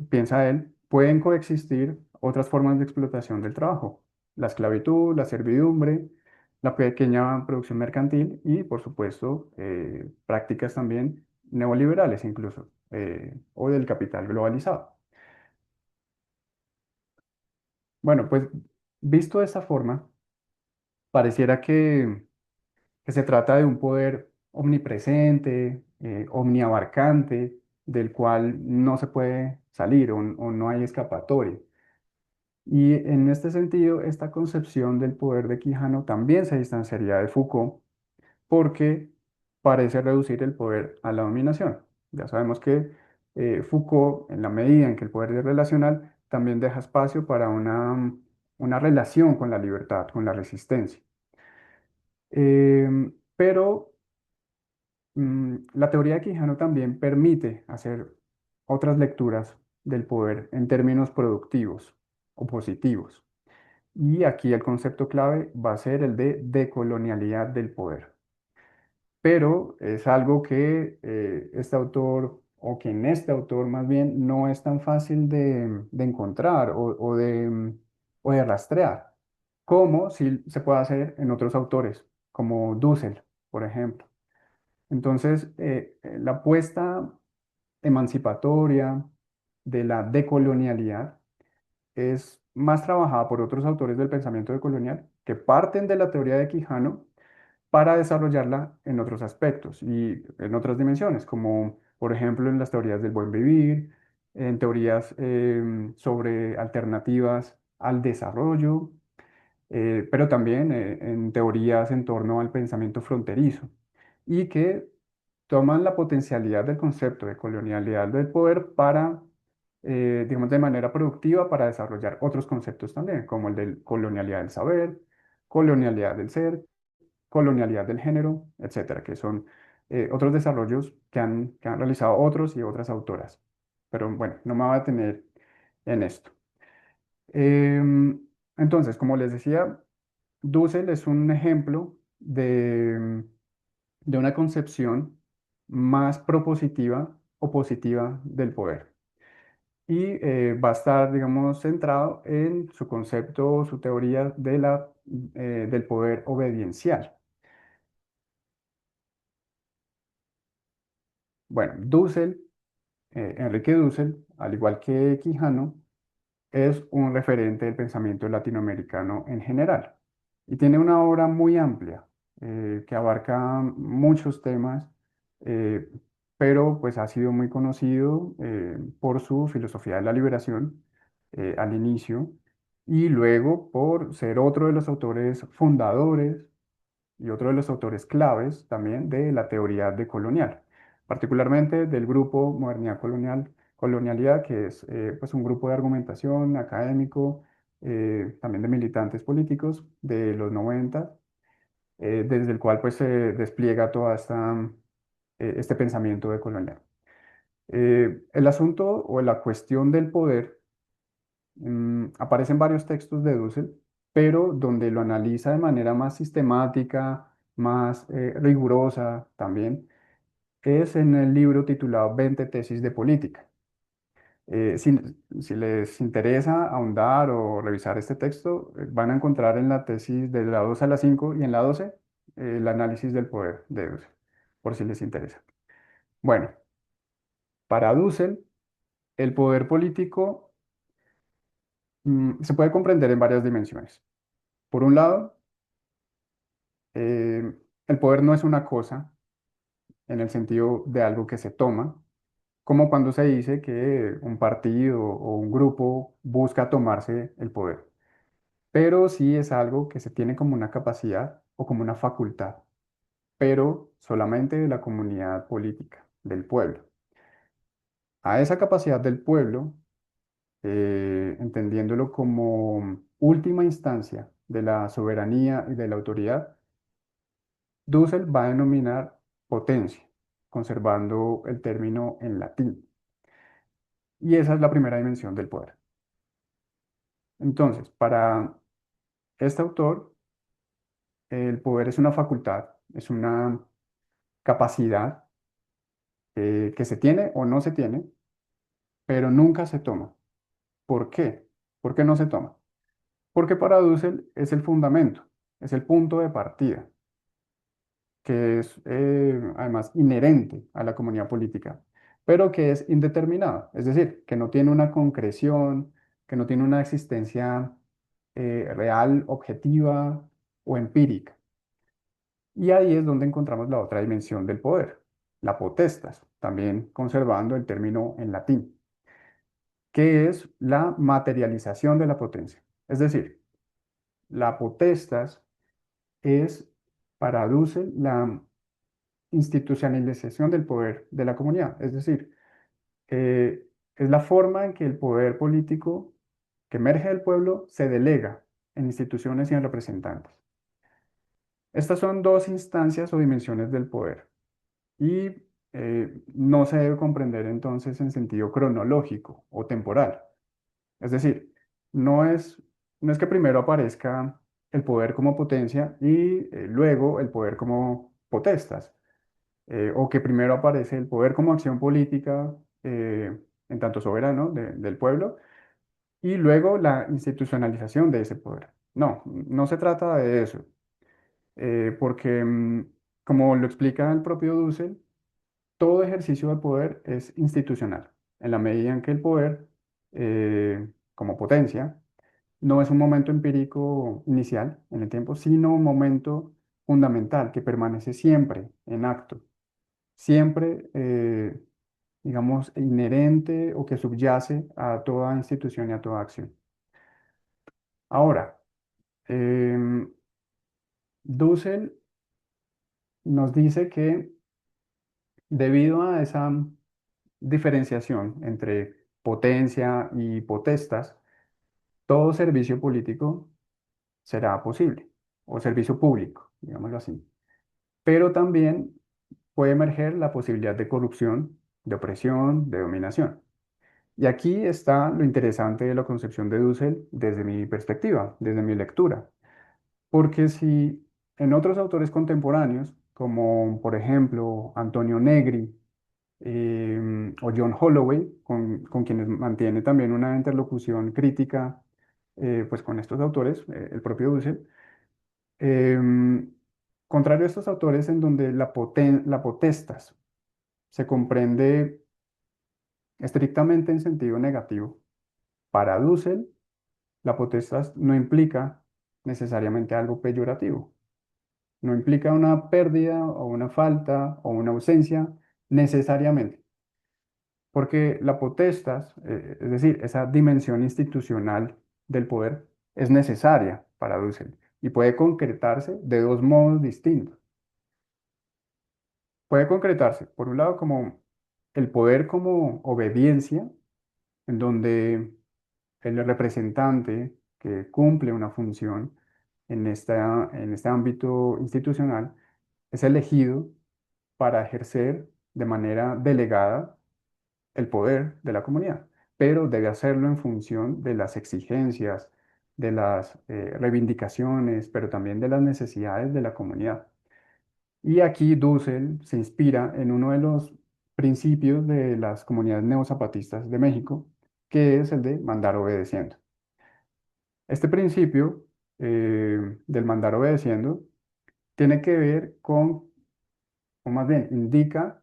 Speaker 10: piensa él, pueden coexistir otras formas de explotación del trabajo, la esclavitud, la servidumbre, la pequeña producción mercantil y, por supuesto, prácticas también neoliberales incluso, o del capital globalizado. Bueno, pues visto de esta forma, pareciera que se trata de un poder omnipresente, omniabarcante, del cual no se puede salir o no hay escapatoria. Y en este sentido, esta concepción del poder de Quijano también se distanciaría de Foucault porque parece reducir el poder a la dominación. Ya sabemos que Foucault, en la medida en que el poder es relacional, también deja espacio para una relación con la libertad, con la resistencia. Pero la teoría de Quijano también permite hacer otras lecturas del poder en términos productivos o positivos. Y aquí el concepto clave va a ser el de decolonialidad del poder. Pero es algo que este autor, o que en este autor más bien, no es tan fácil de encontrar o de rastrear, como si se puede hacer en otros autores, como Dussel, por ejemplo. Entonces, la apuesta emancipatoria de la decolonialidad es más trabajada por otros autores del pensamiento decolonial que parten de la teoría de Quijano para desarrollarla en otros aspectos y en otras dimensiones, como por ejemplo en las teorías del buen vivir, en teorías sobre alternativas al desarrollo, pero también en teorías en torno al pensamiento fronterizo y que toman la potencialidad del concepto de colonialidad del poder para, digamos, de manera productiva para desarrollar otros conceptos también, como el de colonialidad del saber, colonialidad del ser, colonialidad del género, etcétera, que son otros desarrollos que han realizado otros y otras autoras. Pero bueno, no me voy a detener en esto. Em, entonces, como les decía, Dussel es un ejemplo de una concepción más propositiva o positiva del poder. Y va a estar, digamos, centrado en su concepto, su teoría del poder obediencial. Bueno, Enrique Dussel, al igual que Quijano, es un referente del pensamiento latinoamericano en general. Y tiene una obra muy amplia que abarca muchos temas, eh, pero pues ha sido muy conocido por su filosofía de la liberación al inicio y luego por ser otro de los autores fundadores y otro de los autores claves también de la teoría decolonial, particularmente del grupo Modernidad Colonial, Colonialidad, que es pues un grupo de argumentación académico, también de militantes políticos de los 90, desde el cual pues se despliega toda este pensamiento decolonial. El asunto o la cuestión del poder aparece en varios textos de Dussel, pero donde lo analiza de manera más sistemática, más rigurosa también, es en el libro titulado 20 tesis de política. Si les interesa ahondar o revisar este texto, van a encontrar en la tesis de la 2 a la 5 y en la 12 el análisis del poder de Dussel, por si les interesa. Bueno, para Dussel, el poder político se puede comprender en varias dimensiones. Por un lado, eh, el poder no es una cosa en el sentido de algo que se toma, como cuando se dice que un partido o un grupo busca tomarse el poder, pero sí es algo que se tiene como una capacidad o como una facultad, pero solamente de la comunidad política, del pueblo. A esa capacidad del pueblo, entendiéndolo como última instancia de la soberanía y de la autoridad, Dussel va a denominar potencia, conservando el término en latín. Y esa es la primera dimensión del poder. Entonces, para este autor, el poder es una facultad, es una capacidad que se tiene o no se tiene, pero nunca se toma. ¿Por qué? ¿Por qué no se toma? Porque para Dussel es el fundamento, es el punto de partida, que es además inherente a la comunidad política, pero que es indeterminado, es decir, que no tiene una concreción, que no tiene una existencia real, objetiva o empírica. Y ahí es donde encontramos la otra dimensión del poder, la potestas, también conservando el término en latín, que es la materialización de la potencia. Es decir, la potestas es, para Dussel, la institucionalización del poder de la comunidad. Es decir, es la forma en que el poder político que emerge del pueblo se delega en instituciones y en representantes. Estas son dos instancias o dimensiones del poder y no se debe comprender entonces en sentido cronológico o temporal. Es decir, no es, no es que primero aparezca el poder como potencia y luego el poder como potestas, o que primero aparece el poder como acción política en tanto soberano del pueblo y luego la institucionalización de ese poder. No, no se trata de eso, porque como lo explica el propio Dussel, todo ejercicio de poder es institucional, en la medida en que el poder, como potencia, no es un momento empírico inicial en el tiempo, sino un momento fundamental que permanece siempre en acto, siempre, digamos, inherente o que subyace a toda institución y a toda acción. Ahora, em, Dussel nos dice que debido a esa diferenciación entre potencia y potestas, todo servicio político será posible, o servicio público, digámoslo así. Pero también puede emerger la posibilidad de corrupción, de opresión, de dominación. Y aquí está lo interesante de la concepción de Dussel desde mi perspectiva, desde mi lectura. Porque si en otros autores contemporáneos, como por ejemplo Antonio Negri o John Holloway, con quienes mantiene también una interlocución crítica pues con estos autores, el propio Dussel, em, contrario a estos autores en donde la potestas se comprende estrictamente en sentido negativo, para Dussel, la potestad no implica necesariamente algo peyorativo, no implica una pérdida o una falta o una ausencia necesariamente, porque la potestad, es decir, esa dimensión institucional del poder, es necesaria para Dussel y puede concretarse de dos modos distintos. Puede concretarse, por un lado, como el poder como obediencia, en donde el representante que cumple una función en este ámbito institucional es elegido para ejercer de manera delegada el poder de la comunidad, pero debe hacerlo en función de las exigencias, de las reivindicaciones, pero también de las necesidades de la comunidad. Y aquí Dussel se inspira en uno de los principios de las comunidades neozapatistas de México, que es el de mandar obedeciendo. Este principio del mandar obedeciendo tiene que ver o más bien indica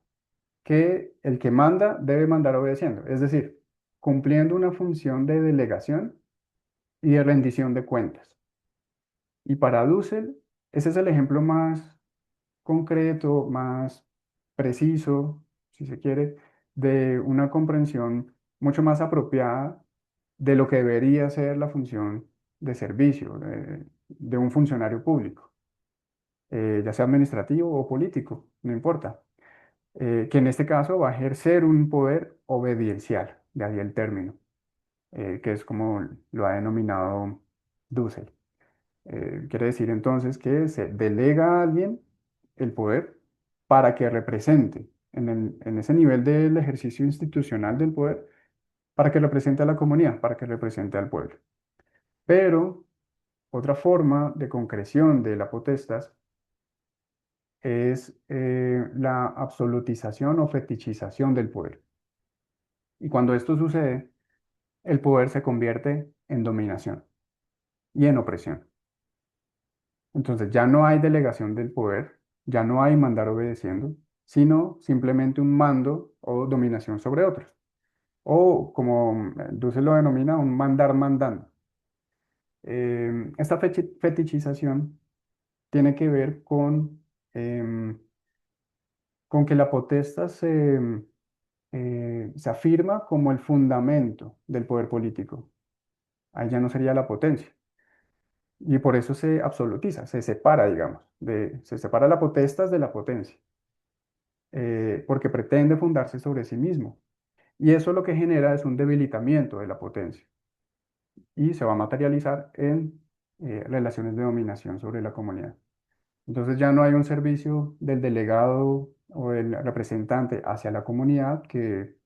Speaker 10: que el que manda debe mandar obedeciendo, es decir, cumpliendo una función de delegación y de rendición de cuentas. Y para Dussel, ese es el ejemplo más concreto, más preciso, si se quiere, de una comprensión mucho más apropiada de lo que debería ser la función de servicio de un funcionario público, ya sea administrativo o político, no importa, que en este caso va a ejercer un poder obediencial, de ahí el término, que es como lo ha denominado Dussel. Quiere decir entonces que se delega a alguien el poder para que represente en ese nivel del ejercicio institucional del poder, para que represente a la comunidad, para que represente al pueblo. Pero otra forma de concreción de la potestas es la absolutización o fetichización del poder. Y cuando esto sucede, el poder se convierte en dominación y en opresión. Entonces ya no hay delegación del poder, ya no hay mandar obedeciendo, sino simplemente un mando o dominación sobre otros. O como Dussel lo denomina, un mandar mandando. Esta fetichización tiene que ver em, con que la potestad se afirma como el fundamento del poder político. Ahí ya no sería la potencia. Y por eso se absolutiza, se separa, digamos, se separa la potestas de la potencia, porque pretende fundarse sobre sí mismo. Y eso lo que genera es un debilitamiento de la potencia y se va a materializar en relaciones de dominación sobre la comunidad. Entonces ya no hay un servicio del delegado o del representante hacia la comunidad que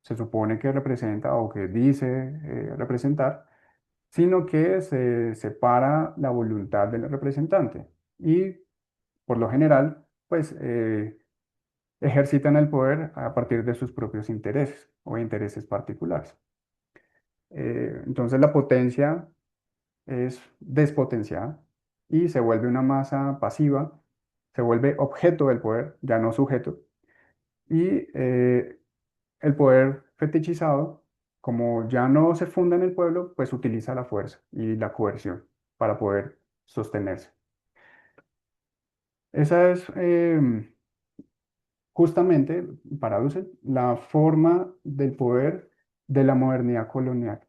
Speaker 10: se supone que representa o que dice representar, sino que se separa la voluntad del representante y por lo general, pues ejercitan el poder a partir de sus propios intereses o intereses particulares. Entonces la potencia es despotenciada y se vuelve una masa pasiva, se vuelve objeto del poder, ya no sujeto, y el poder fetichizado, como ya no se funda en el pueblo, pues utiliza la fuerza y la coerción para poder sostenerse. Esa es justamente, para Dussel, la forma del poder de la modernidad colonial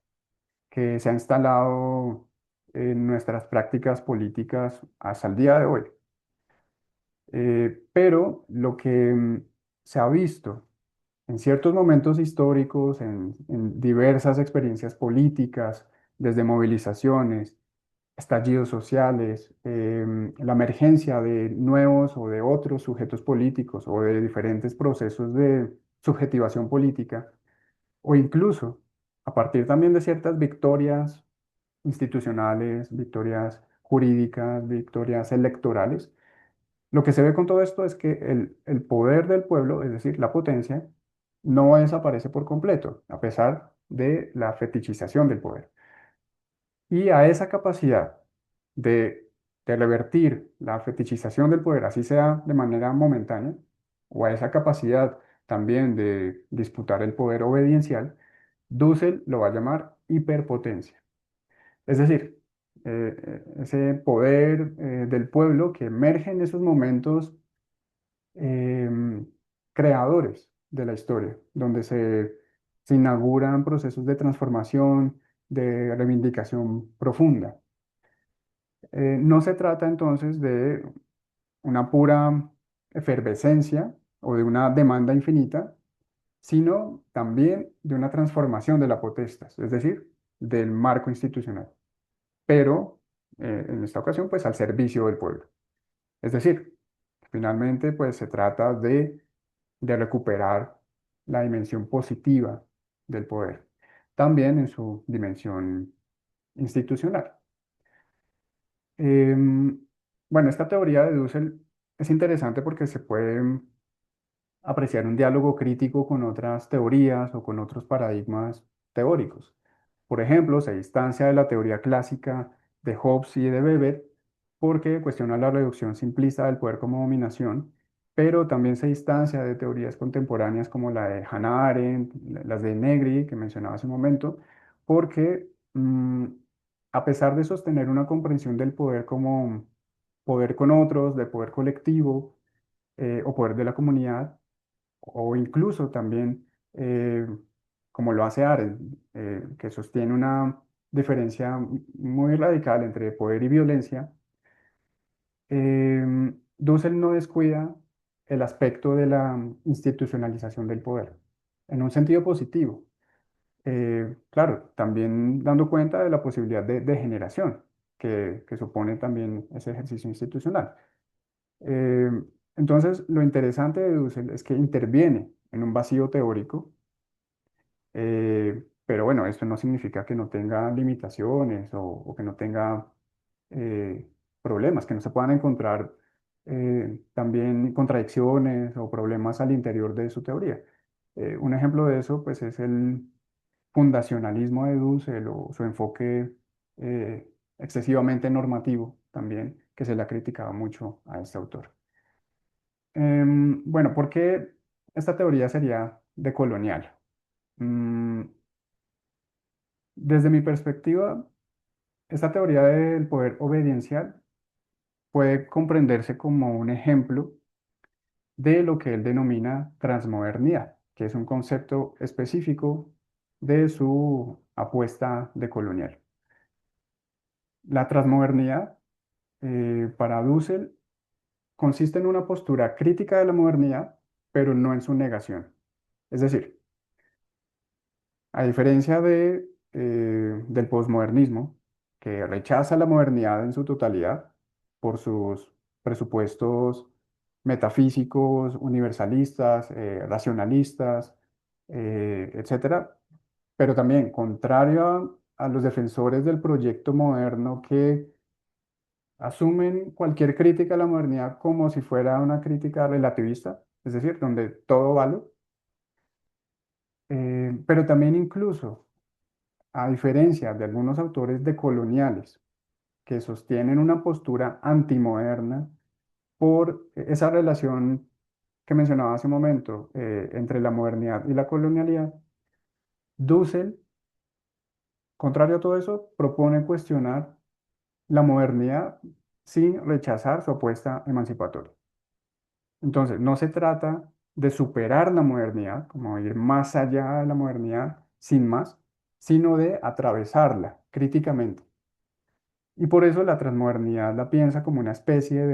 Speaker 10: que se ha instalado en nuestras prácticas políticas hasta el día de hoy. Pero lo que se ha visto en ciertos momentos históricos, en diversas experiencias políticas, desde movilizaciones, estallidos sociales, la emergencia de nuevos o de otros sujetos políticos o de diferentes procesos de subjetivación política, o incluso a partir también de ciertas victorias institucionales, victorias jurídicas, victorias electorales, lo que se ve con todo esto es que el poder del pueblo, es decir, la potencia, no desaparece por completo, a pesar de la fetichización del poder. Y a esa capacidad de, de revertir la fetichización del poder, así sea de manera momentánea, o a esa capacidad también de disputar el poder obediencial, Dussel lo va a llamar hiperpotencia. Es decir, ese poder del pueblo que emerge en esos momentos em, creadores de la historia, donde se inauguran procesos de transformación, de reivindicación profunda. No se trata entonces de una pura efervescencia o de una demanda infinita, sino también de una transformación de la potestas, es decir, del marco institucional, pero en esta ocasión pues al servicio del pueblo. Es decir, finalmente pues se trata de recuperar la dimensión positiva del poder, también en su dimensión institucional. Em, bueno, esta teoría de Dussel es interesante porque se puede apreciar un diálogo crítico con otras teorías o con otros paradigmas teóricos. Por ejemplo, se distancia de la teoría clásica de Hobbes y de Weber porque cuestiona la reducción simplista del poder como dominación, pero también se distancia de teorías contemporáneas como la de Hannah Arendt, las de Negri, que mencionaba hace un momento, porque a pesar de sostener una comprensión del poder como poder con otros, de poder colectivo o poder de la comunidad, o incluso también, como lo hace Arendt, que sostiene una diferencia muy radical entre poder y violencia, Dussel no descuida el aspecto de la institucionalización del poder, en un sentido positivo. Claro, también dando cuenta de la posibilidad de degeneración que supone también ese ejercicio institucional. Eh, Entonces, lo interesante de Dussel es que interviene en un vacío teórico, pero bueno, esto no significa que no tenga limitaciones o que no tenga eh, problemas, que no se puedan encontrar también contradicciones o problemas al interior de su teoría. Un ejemplo de eso, pues, es el fundacionalismo de Dussel o su enfoque excesivamente normativo también, que se le ha criticado mucho a este autor. Bueno, ¿por qué esta teoría sería decolonial? Mm, Desde mi perspectiva, esta teoría del poder obediencial puede comprenderse como un ejemplo de lo que él denomina transmodernidad, que es un concepto específico de su apuesta decolonial. La transmodernidad, para Dussel, consiste en una postura crítica de la modernidad, pero no en su negación. Es decir, a diferencia del posmodernismo, que rechaza la modernidad en su totalidad por sus presupuestos metafísicos, universalistas, racionalistas, etcétera, pero también contrario a los defensores del proyecto moderno que asumen cualquier crítica a la modernidad como si fuera una crítica relativista, es decir, donde todo vale, pero también incluso a diferencia de algunos autores decoloniales que sostienen una postura antimoderna por esa relación que mencionaba hace un momento entre la modernidad y la colonialidad, Dussel, contrario a todo eso, propone cuestionar la modernidad sin rechazar su apuesta emancipatoria. Entonces, no se trata de superar la modernidad, como ir más allá de la modernidad sin más, sino de atravesarla críticamente. Y por eso la transmodernidad la piensa como una especie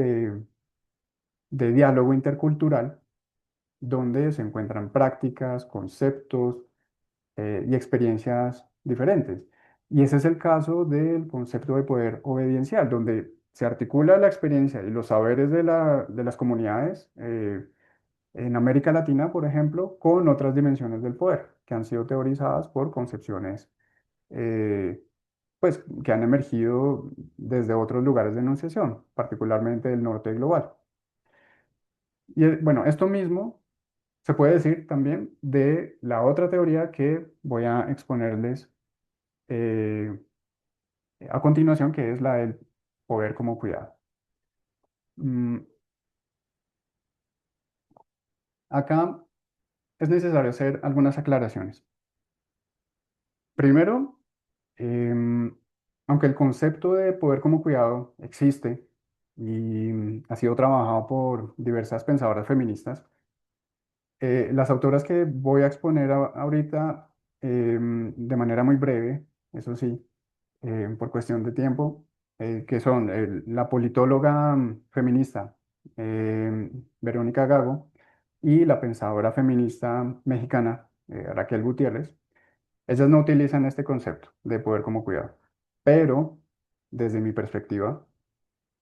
Speaker 10: de diálogo intercultural donde se encuentran prácticas, conceptos y experiencias diferentes. Y ese es el caso del concepto de poder obediencial, donde se articula la experiencia y los saberes de las comunidades en América Latina, por ejemplo, con otras dimensiones del poder que han sido teorizadas por concepciones eh, pues, que han emergido desde otros lugares de enunciación, particularmente del norte global. Y bueno, esto mismo se puede decir también de la otra teoría que voy a exponerles eh, a continuación, que es la del poder como cuidado. Mm, Acá es necesario hacer algunas aclaraciones. Primero, em, aunque el concepto de poder como cuidado existe y ha sido trabajado por diversas pensadoras feministas, las autoras que voy a exponer ahorita de manera muy breve, eso sí, por cuestión de tiempo, que son la politóloga feminista Verónica Gago y la pensadora feminista mexicana Raquel Gutiérrez. Ellas no utilizan este concepto de poder como cuidado, pero desde mi perspectiva,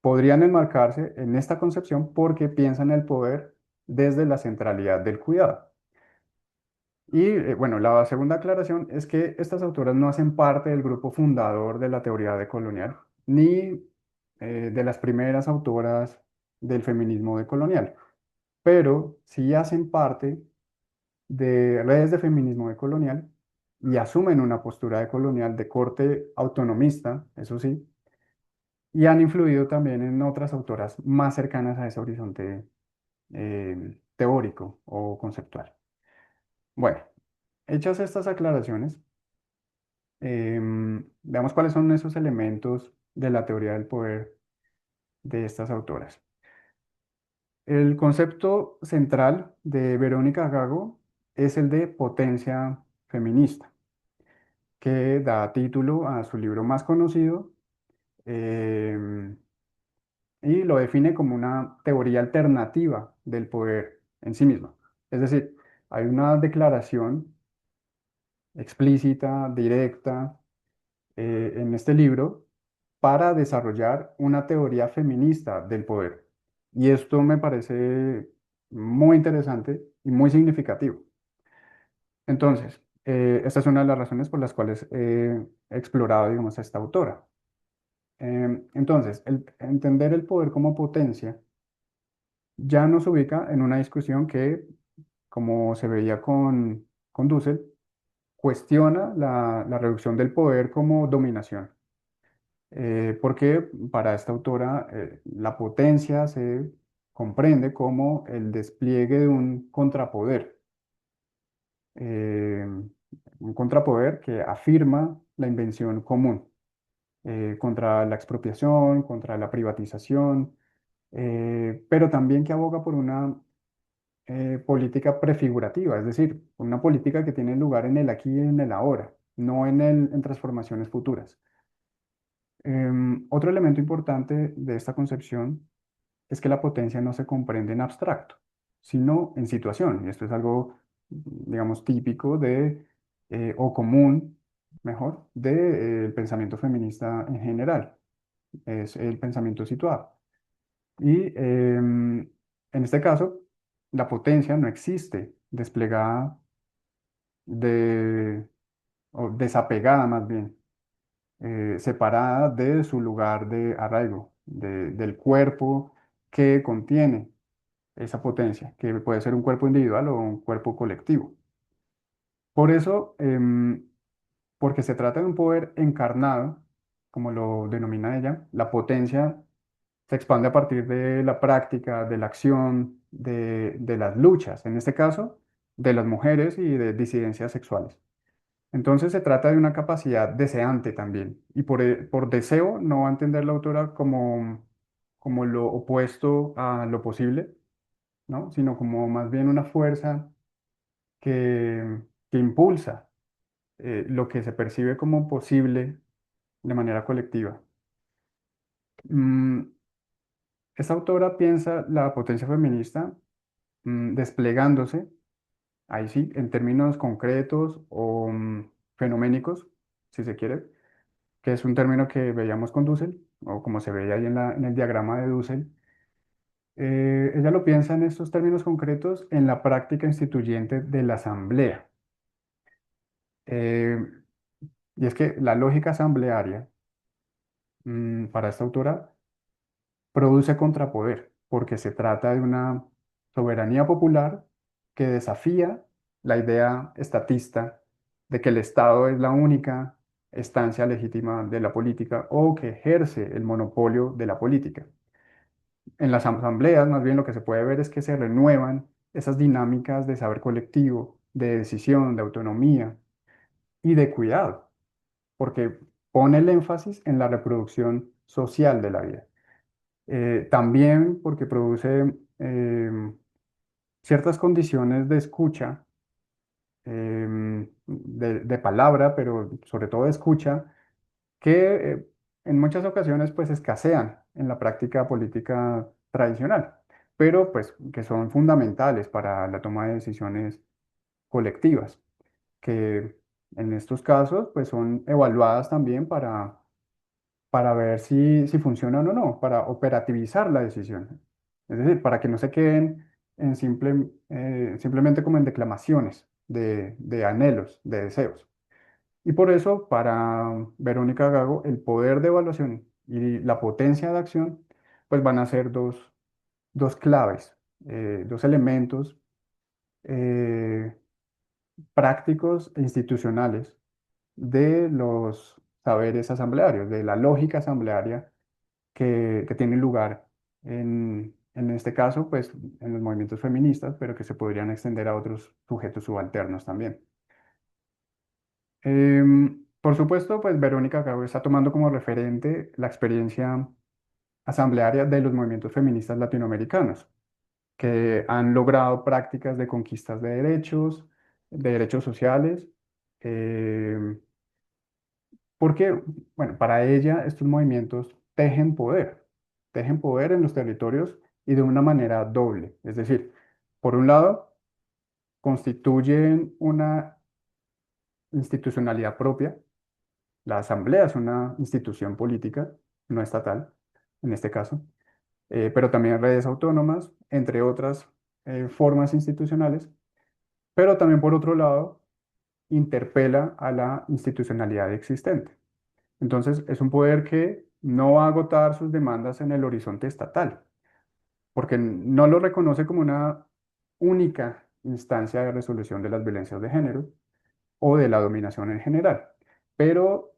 Speaker 10: podrían enmarcarse en esta concepción porque piensan el poder desde la centralidad del cuidado. Y bueno, la segunda aclaración es que estas autoras no hacen parte del grupo fundador de la teoría decolonial, ni de las primeras autoras del feminismo decolonial, pero sí hacen parte de redes de feminismo decolonial y asumen una postura decolonial de corte autonomista, eso sí, y han influido también en otras autoras más cercanas a ese horizonte teórico o conceptual. Bueno, hechas estas aclaraciones, veamos cuáles son esos elementos de la teoría del poder de estas autoras. El concepto central de Verónica Gago es el de potencia feminista, que da título a su libro más conocido em, y lo define como una teoría alternativa del poder en sí misma. Es decir, hay una declaración explícita, directa, en este libro para desarrollar una teoría feminista del poder. Y esto me parece muy interesante y muy significativo. Entonces, esta es una de las razones por las cuales he explorado, digamos, a esta autora. Entonces, entender el poder como potencia ya nos ubica en una discusión que, como se veía con Dussel, cuestiona la reducción del poder como dominación. Porque para esta autora la potencia se comprende como el despliegue de eh, un contrapoder que afirma la invención común contra la expropiación, contra la privatización, pero también que aboga por una política prefigurativa, es decir, una política que tiene lugar en el aquí y en el ahora, no en transformaciones futuras. Otro elemento importante de esta concepción es que la potencia no se comprende en abstracto, sino en situación. Y esto es algo, digamos, típico o común, mejor, del pensamiento feminista en general. Es el pensamiento situado. Y en este caso, la potencia no existe desplegada de, o desapegada más bien, separada de su lugar de arraigo, del cuerpo que contiene esa potencia, que puede ser un cuerpo individual o un cuerpo colectivo. Por eso, porque se trata de un poder encarnado, como lo denomina ella, la potencia se expande a partir de la práctica, de la acción, de las luchas, en este caso, de las mujeres y de disidencias sexuales. Entonces se trata de una capacidad deseante también. Y por deseo no va a entender la autora como lo opuesto a lo posible, ¿no? Sino como más bien una fuerza que impulsa lo que se percibe como posible de manera colectiva. Mm, Esta autora piensa la potencia feminista desplegándose, ahí sí, en términos concretos o fenoménicos, si se quiere, que es un término que veíamos con Dussel, o como se veía ahí en el diagrama de Dussel. Ella lo piensa en estos términos concretos en la práctica instituyente de la asamblea. Eh, y es que la lógica asamblearia, para esta autora, produce contrapoder, porque se trata de una soberanía popular que desafía la idea estatista de que el Estado es la única estancia legítima de la política o que ejerce el monopolio de la política. En las asambleas, más bien lo que se puede ver es que se renuevan esas dinámicas de saber colectivo, de decisión, de autonomía y de cuidado, porque pone el énfasis en la reproducción social de la vida. También porque produce ciertas condiciones de escucha, de palabra, pero sobre todo de escucha, que en muchas ocasiones pues escasean en la práctica política tradicional, pero pues que son fundamentales para la toma de decisiones colectivas, que en estos casos pues son evaluadas también para ver si funcionan o no, para operativizar la decisión. Es decir, para que no se queden simplemente como en declamaciones de anhelos, de deseos. Y por eso, para Verónica Gago, el poder de evaluación y la potencia de acción, pues van a ser dos claves, dos elementos eh, prácticos e institucionales de los saberes asamblearios, de la lógica asamblearia que tiene lugar en este caso, pues en los movimientos feministas, pero que se podrían extender a otros sujetos subalternos también. Por supuesto, pues Verónica Cabo está tomando como referente la experiencia asamblearia de los movimientos feministas latinoamericanos, que han logrado prácticas de conquistas de derechos sociales, em, porque, bueno, para ella estos movimientos tejen poder en los territorios y de una manera doble. Es decir, por un lado, constituyen una institucionalidad propia. La asamblea es una institución política, no estatal, en este caso. pero también redes autónomas, entre otras formas institucionales, pero también por otro lado interpela a la institucionalidad existente. Entonces, es un poder que no va a agotar sus demandas en el horizonte estatal, porque no lo reconoce como una única instancia de resolución de las violencias de género o de la dominación en general, pero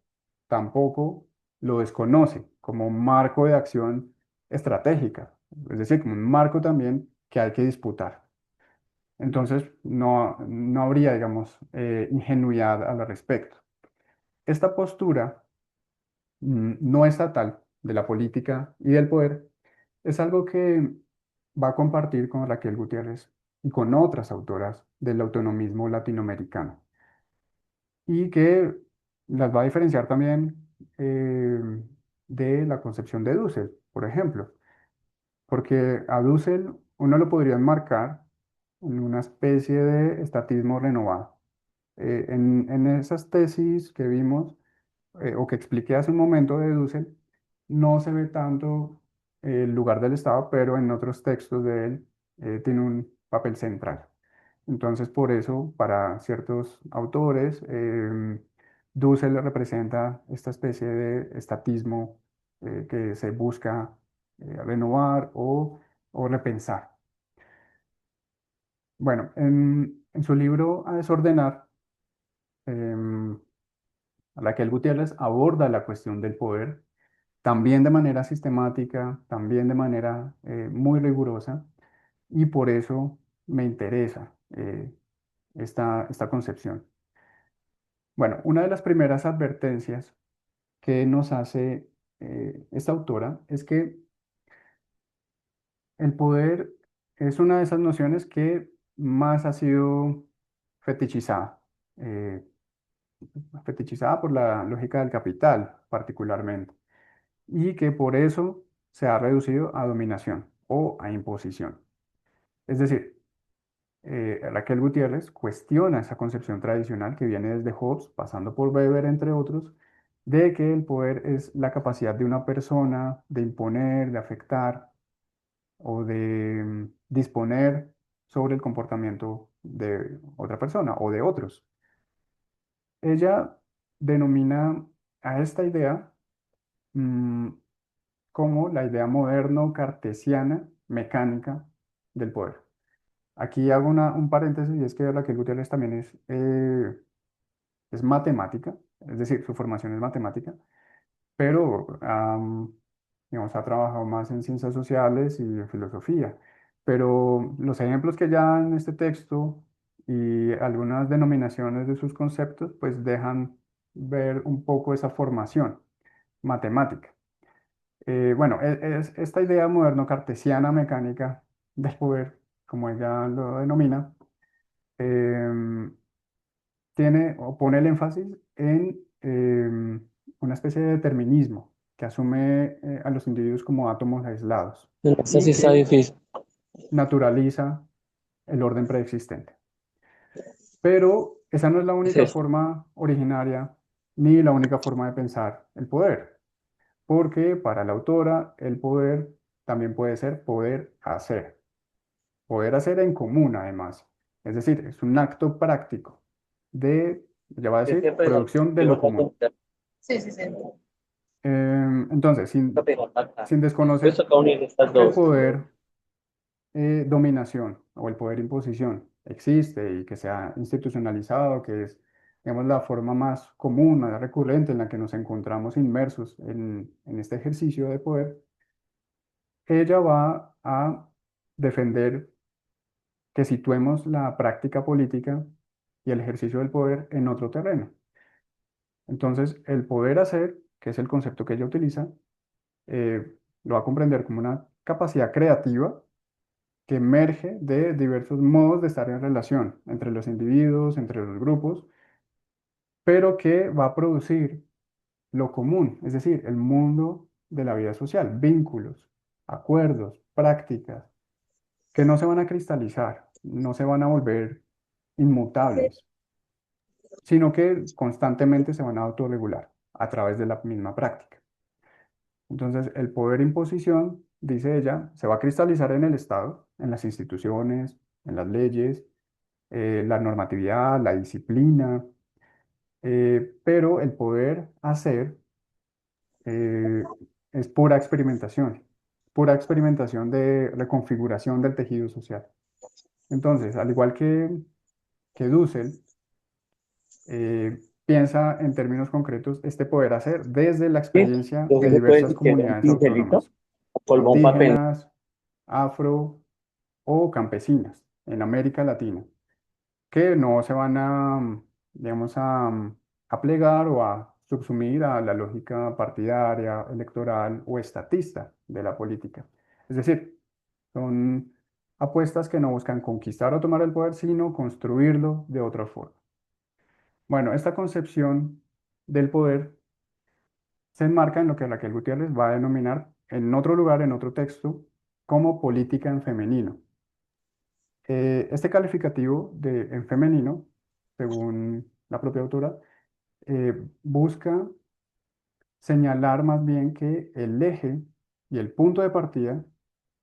Speaker 10: tampoco lo desconoce como un marco de acción estratégica, es decir, como un marco también que hay que disputar. Entonces, no habría, digamos, ingenuidad al respecto. Esta postura no estatal de la política y del poder es algo que va a compartir con Raquel Gutiérrez y con otras autoras del autonomismo latinoamericano y que las va a diferenciar también de la concepción de Dussel, por ejemplo, porque a Dussel uno lo podría enmarcar en una especie de estatismo renovado. En esas tesis que vimos o que expliqué hace un momento de Dussel, no se ve tanto el lugar del Estado, pero en otros textos de él tiene un papel central. Entonces, por eso, para ciertos autores, Dussel representa esta especie de estatismo que se busca renovar o repensar. Bueno, en su libro A desordenar, em, Raquel Gutiérrez aborda la cuestión del poder, también de manera sistemática, también de manera muy rigurosa, y por eso me interesa esta concepción. Bueno, una de las primeras advertencias que nos hace esta autora es que el poder es una de esas nociones que más ha sido fetichizada, eh, fetichizada por la lógica del capital particularmente, y que por eso se ha reducido a dominación o a imposición. Es decir, Raquel Gutiérrez cuestiona esa concepción tradicional que viene desde Hobbes, pasando por Weber, entre otros, de que el poder es la capacidad de una persona de imponer, de afectar o de disponer sobre el comportamiento de otra persona o de otros. Ella denomina a esta idea mm, como la idea moderno-cartesiana mecánica del poder. Aquí hago un paréntesis y es que Raquel Gutiérrez también es matemática, es decir, su formación es matemática, pero digamos, ha trabajado más en ciencias sociales y en filosofía. Pero los ejemplos que ya en este texto y algunas denominaciones de sus conceptos, pues dejan ver un poco esa formación matemática. Bueno, es esta idea moderno-cartesiana mecánica del poder, como ella lo denomina, em, tiene o pone el énfasis en una especie de determinismo que asume a los individuos como átomos aislados
Speaker 9: Esta sí
Speaker 10: y
Speaker 9: está
Speaker 10: que
Speaker 9: difícil.
Speaker 10: naturaliza el orden preexistente. Pero esa no es la
Speaker 9: Es
Speaker 10: única
Speaker 9: esto.
Speaker 10: forma originaria ni la única forma de pensar el poder, porque para la autora el poder también puede ser poder hacer en común además. Es decir, es un acto práctico de, ya va a
Speaker 9: Es
Speaker 10: decir,
Speaker 9: siempre la
Speaker 10: producción de lo común.
Speaker 8: Sí, sí, sí.
Speaker 10: Entonces, sin
Speaker 9: Pues
Speaker 10: desconocer
Speaker 9: toca unir estas
Speaker 10: que el
Speaker 9: dos.
Speaker 10: poder dominación o el poder imposición existe y que se ha institucionalizado, que es, digamos, la forma más común, más recurrente en la que nos encontramos inmersos en este ejercicio de poder, ella va a defender que situemos la práctica política y el ejercicio del poder en otro terreno. Entonces, el poder hacer, que es el concepto que ella utiliza, lo va a comprender como una capacidad creativa que emerge de diversos modos de estar en relación entre los individuos, entre los grupos, pero que va a producir lo común, es decir, el mundo de la vida social, vínculos, acuerdos, prácticas, que no se van a cristalizar, no se van a volver inmutables, sino que constantemente se van a autorregular a través de la misma práctica. Entonces, el poder imposición, dice ella, se va a cristalizar en el Estado, en las instituciones, en las leyes, la normatividad, la disciplina, pero el poder hacer eh, es pura experimentación de reconfiguración del tejido social. Entonces, al igual que Dussel, piensa en términos concretos este poder hacer desde la
Speaker 5: Sí,
Speaker 10: experiencia de
Speaker 5: entonces se puede
Speaker 10: diversas
Speaker 5: decir que era un
Speaker 10: comunidades
Speaker 5: pincelito,
Speaker 10: autónomas,
Speaker 5: colgó un papel.
Speaker 10: indígenas, afro o campesinas en América Latina, que no se van a, digamos, a plegar o a subsumir a la lógica partidaria, electoral o estatista de la política. Es decir, son apuestas que no buscan conquistar o tomar el poder, sino construirlo de otra forma. Bueno, esta concepción del poder se enmarca en lo que Raquel Gutiérrez va a denominar en otro lugar, en otro texto, como política en femenino. Este calificativo de en femenino, según la propia autora, busca señalar más bien que el eje y el punto de partida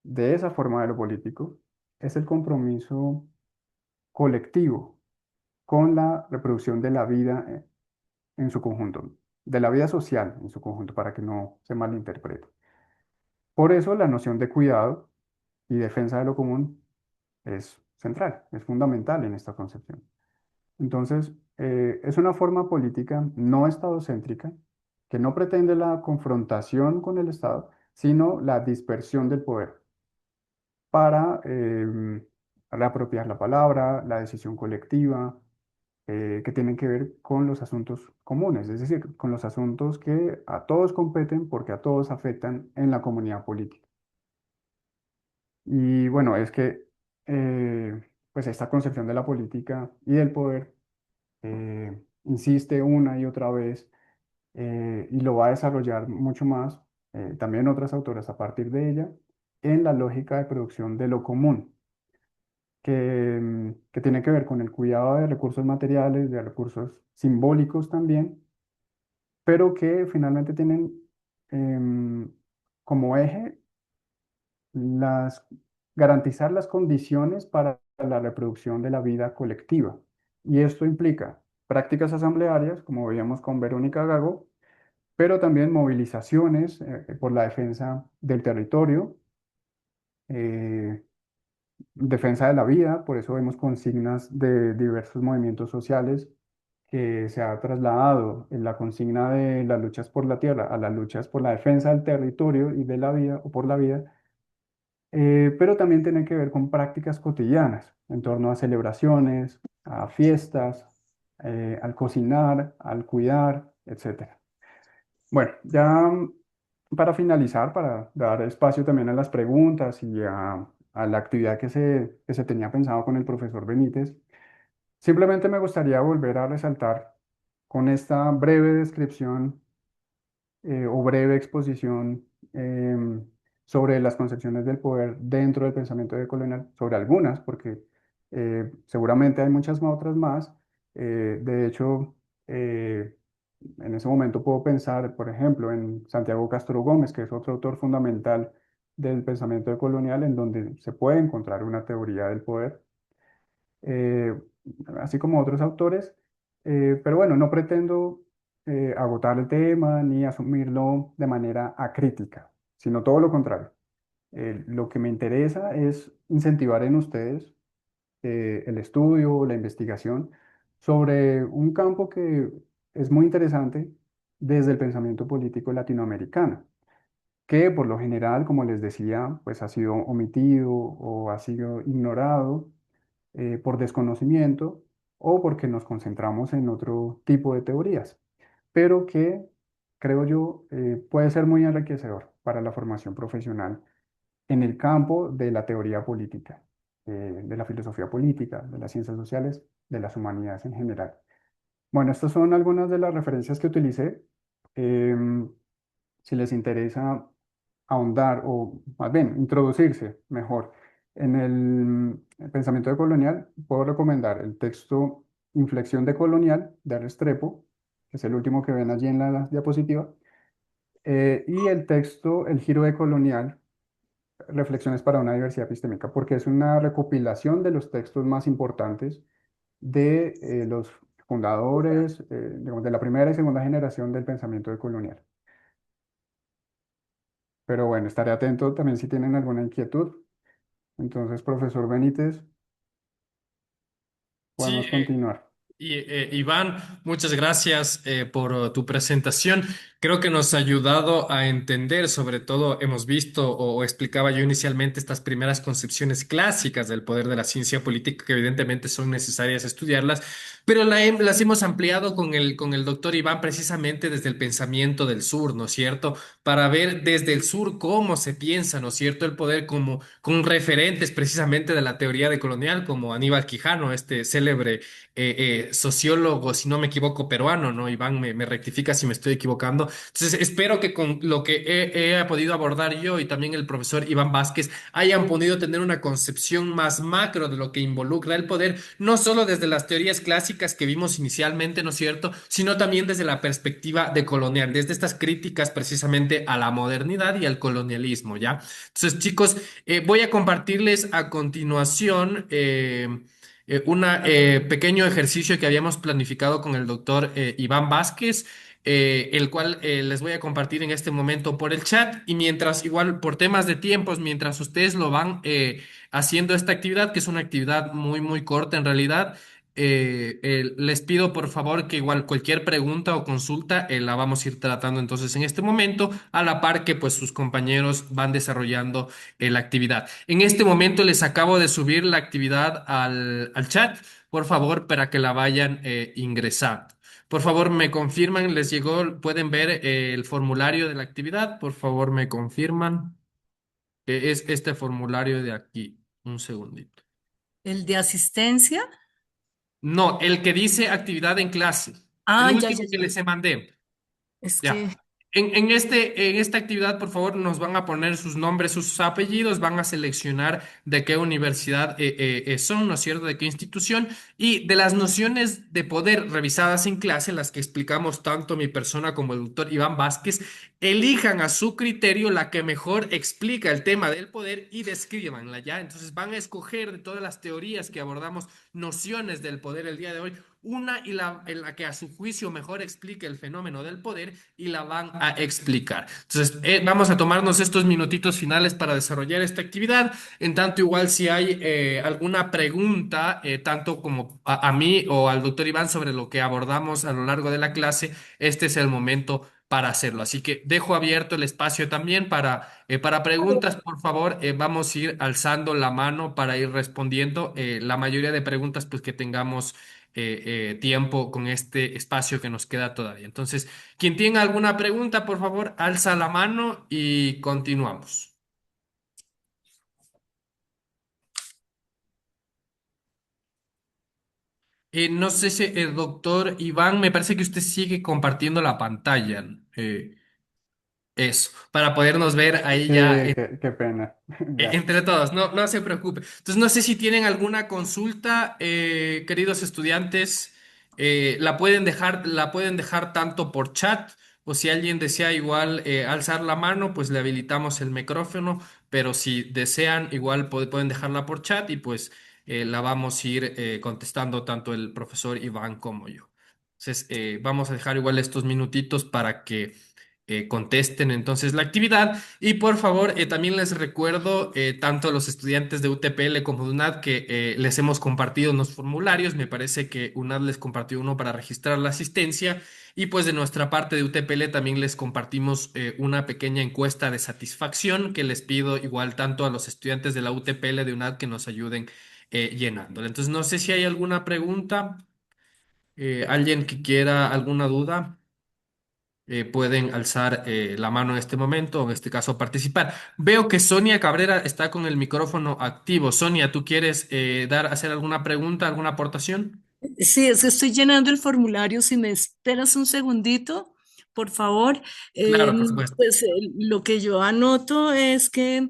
Speaker 10: de esa forma de lo político es el compromiso colectivo con la reproducción de la vida en su conjunto, de la vida social en su conjunto, para que no se malinterprete. Por eso la noción de cuidado y defensa de lo común es central, es fundamental en esta concepción. Entonces, es una forma política no estadocéntrica que no pretende la confrontación con el Estado, sino la dispersión del poder para reapropiar la palabra, la decisión colectiva, que tienen que ver con los asuntos comunes, es decir, con los asuntos que a todos competen porque a todos afectan en la comunidad política. Y bueno, es que pues esta concepción de la política y del poder insiste una y otra vez y lo va a desarrollar mucho más, también otras autoras a partir de ella, en la lógica de producción de lo común, que tiene que ver con el cuidado de recursos materiales, de recursos simbólicos también, pero que finalmente tienen como eje las, garantizar las condiciones para la reproducción de la vida colectiva. Y esto implica prácticas asamblearias, como veíamos con Verónica Gago, pero también movilizaciones por la defensa del territorio, eh, defensa de la vida, por eso vemos consignas de diversos movimientos sociales que se ha trasladado en la consigna de las luchas por la tierra a las luchas por la defensa del territorio y de la vida o por la vida, pero también tiene que ver con prácticas cotidianas en torno a celebraciones, a fiestas, al cocinar, al cuidar, etcétera. Bueno, ya para finalizar, para dar espacio también a las preguntas y a la actividad que se tenía pensado con el profesor Benítez, simplemente me gustaría volver a resaltar con esta breve descripción o breve exposición sobre las concepciones del poder dentro del pensamiento decolonial, sobre algunas, porque seguramente hay muchas otras más. De hecho, en ese momento puedo pensar, por ejemplo, en Santiago Castro Gómez, que es otro autor fundamental del pensamiento decolonial, en donde se puede encontrar una teoría del poder, eh, así como otros autores, pero bueno, no pretendo agotar el tema ni asumirlo de manera acrítica, sino todo lo contrario. Lo que me interesa es incentivar en ustedes el estudio, la investigación sobre un campo que es muy interesante desde el pensamiento político latinoamericano, que por lo general, como les decía, pues ha sido omitido o ha sido ignorado por desconocimiento o porque nos concentramos en otro tipo de teorías, pero que creo yo puede ser muy enriquecedor para la formación profesional en el campo de la teoría política, de la filosofía política, de las ciencias sociales, de las humanidades en general. Bueno, estas son algunas de las referencias que utilicé. Em, si les interesa ahondar o más bien introducirse mejor en el pensamiento decolonial, puedo recomendar el texto Inflexión decolonial de Restrepo, que es el último que ven allí en la diapositiva, Y el texto El giro decolonial, reflexiones para una diversidad epistémica, porque es una recopilación de los textos más importantes de los fundadores, digamos, de la primera y segunda generación del pensamiento decolonial. Pero bueno, estaré atento también si tienen alguna inquietud. Entonces, profesor Benítez,
Speaker 1: Sí,
Speaker 10: podemos continuar.
Speaker 1: Iván, muchas gracias por tu presentación. Creo que nos ha ayudado a entender, sobre todo hemos visto o explicaba yo inicialmente estas primeras concepciones clásicas del poder de la ciencia política que evidentemente son necesarias estudiarlas, pero las hemos ampliado con el doctor Iván precisamente desde el pensamiento del sur, ¿no es cierto? Para ver desde el sur cómo se piensa, ¿no es cierto? El poder como con referentes precisamente de la teoría decolonial como Aníbal Quijano, este célebre sociólogo, si no me equivoco, peruano, ¿no? Iván, me rectifica si me estoy equivocando. Entonces, espero que con lo que he podido abordar yo y también el profesor Iván Vázquez hayan podido tener una concepción más macro de lo que involucra el poder, no solo desde las teorías clásicas que vimos inicialmente, ¿no es cierto?, sino también desde la perspectiva de colonial, desde estas críticas precisamente a la modernidad y al colonialismo, ¿ya? Entonces, chicos, voy a compartirles a continuación un pequeño ejercicio que habíamos planificado con el doctor Iván Vázquez, el cual les voy a compartir en este momento por el chat y mientras, igual por temas de tiempos, mientras ustedes lo van haciendo esta actividad, que es una actividad muy, muy corta en realidad, les pido por favor que igual cualquier pregunta o consulta la vamos a ir tratando entonces en este momento, a la par que pues sus compañeros van desarrollando la actividad. En este momento les acabo de subir la actividad al chat, por favor, para que la vayan ingresando. Por favor, me confirman, les llegó, pueden ver el formulario de la actividad, por favor, me confirman. Es este formulario de aquí. Un segundito.
Speaker 11: ¿El de asistencia?
Speaker 1: No, el que dice actividad en clase. El
Speaker 11: Ah, ya,
Speaker 1: último
Speaker 11: ya,
Speaker 1: que
Speaker 11: ya.
Speaker 1: les mandé.
Speaker 11: Es
Speaker 1: Ya.
Speaker 11: que,
Speaker 1: En esta actividad, por favor, nos van a poner sus nombres, sus apellidos, van a seleccionar de qué universidad son, ¿no es cierto?, de qué institución, y de las nociones de poder revisadas en clase, las que explicamos tanto mi persona como el doctor Iván Vázquez, elijan a su criterio la que mejor explica el tema del poder y descríbanla, ¿ya? Entonces van a escoger de todas las teorías que abordamos, nociones del poder el día de hoy, una y en la que a su juicio mejor explique el fenómeno del poder y la van a explicar. Entonces, vamos a tomarnos estos minutitos finales para desarrollar esta actividad. En tanto, igual si hay alguna pregunta, tanto como a mí o al doctor Iván sobre lo que abordamos a lo largo de la clase, este es el momento para hacerlo. Así que dejo abierto el espacio también para preguntas. Por favor, vamos a ir alzando la mano para ir respondiendo. La mayoría de preguntas, pues que tengamos tiempo con este espacio que nos queda todavía. Entonces, quien tenga alguna pregunta, por favor, alza la mano y continuamos. No sé si el doctor Iván, me parece que usted sigue compartiendo la pantalla. Eso, para podernos ver ahí
Speaker 10: Sí,
Speaker 1: ya
Speaker 10: qué pena. Ya.
Speaker 1: entre todos, no, no se preocupe. Entonces, no sé si tienen alguna consulta, queridos estudiantes, la pueden dejar tanto por chat o si alguien desea igual alzar la mano, pues le habilitamos el micrófono, pero si desean igual pueden dejarla por chat y pues la vamos a ir contestando tanto el profesor Iván como yo. Entonces, vamos a dejar igual estos minutitos para que contesten entonces la actividad. Y por favor, también les recuerdo, tanto a los estudiantes de UTPL como de UNAD, que les hemos compartido unos formularios. Me parece que UNAD les compartió uno para registrar la asistencia. Y pues de nuestra parte de UTPL también les compartimos una pequeña encuesta de satisfacción que les pido igual tanto a los estudiantes de la UTPL de UNAD que nos ayuden llenándola. Entonces, no sé si hay alguna pregunta, alguien que quiera alguna duda pueden alzar la mano en este momento, o en este caso participar. Veo que Sonia Cabrera está con el micrófono activo. Sonia, ¿tú quieres hacer alguna pregunta, alguna aportación?
Speaker 11: sí, es que estoy llenando el formulario. Si me esperas un segundito, por favor.
Speaker 1: Claro, por supuesto.
Speaker 11: Pues lo que yo anoto es que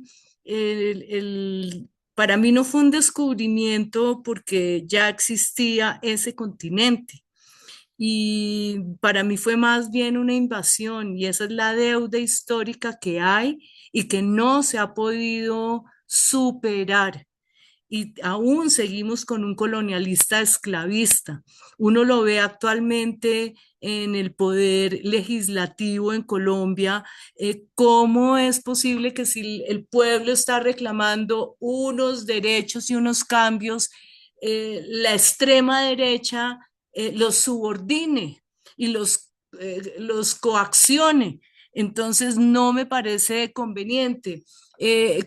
Speaker 11: para mí no fue un descubrimiento porque ya existía ese continente. y para mí fue más bien una invasión y esa es la deuda histórica que hay y que no se ha podido superar y aún seguimos con un colonialista esclavista. Uno lo ve actualmente en el poder legislativo en Colombia. ¿Cómo es posible que si el pueblo está reclamando unos derechos y unos cambios, la extrema derecha los subordine y los coaccione? Entonces no me parece conveniente.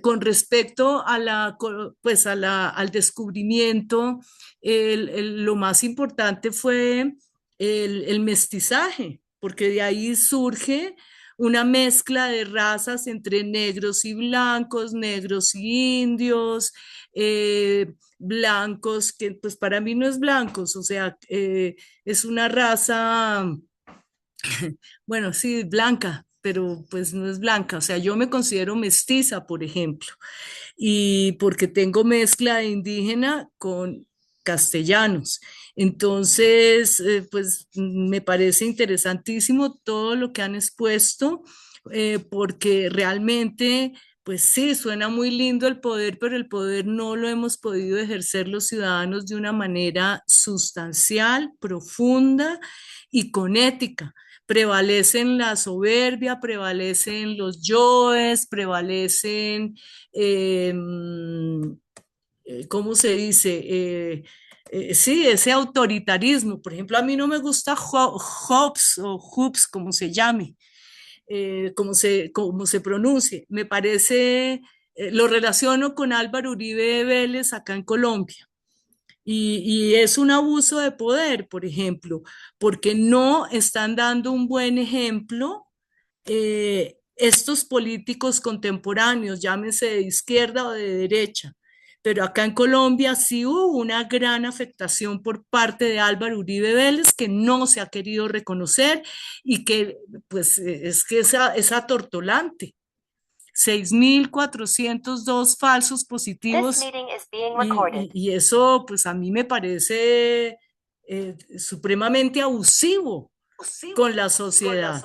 Speaker 11: Con respecto a pues al descubrimiento, lo más importante fue el mestizaje, porque de ahí surge una mezcla de razas entre negros y indios, blancos, que pues para mí no es blancos, o sea, es una raza bueno, sí, blanca, pero pues no es blanca. O sea, yo me considero mestiza, por ejemplo, y porque tengo mezcla de indígena con castellanos. Entonces, pues me parece interesantísimo todo lo que han expuesto, porque realmente, pues sí, suena muy lindo el poder, pero el poder no lo hemos podido ejercer los ciudadanos de una manera sustancial, profunda y con ética. Prevalecen la soberbia, prevalecen los yoes, prevalecen ¿cómo se dice? Sí, ese autoritarismo. Por ejemplo, a mí no me gusta Hobbes o Hoops, como se llame, como se pronuncie. Me parece, lo relaciono con Álvaro Uribe Vélez acá en Colombia. Y es un abuso de poder, por ejemplo, porque no están dando un buen ejemplo estos políticos contemporáneos, llámense de izquierda o de derecha. Pero acá en Colombia sí hubo una gran afectación por parte de Álvaro Uribe Vélez que no se ha querido reconocer y que pues es que es atortolante. 6.402 falsos positivos y eso pues a mí me parece supremamente abusivo con la sociedad.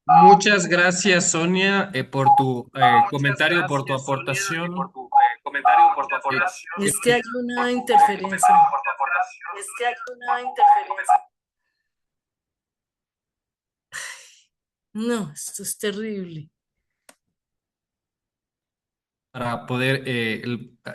Speaker 1: Muchas gracias, Sonia, por tu comentario, por tu aportación.
Speaker 11: Es que hay una interferencia. No, esto es terrible.
Speaker 1: Para poder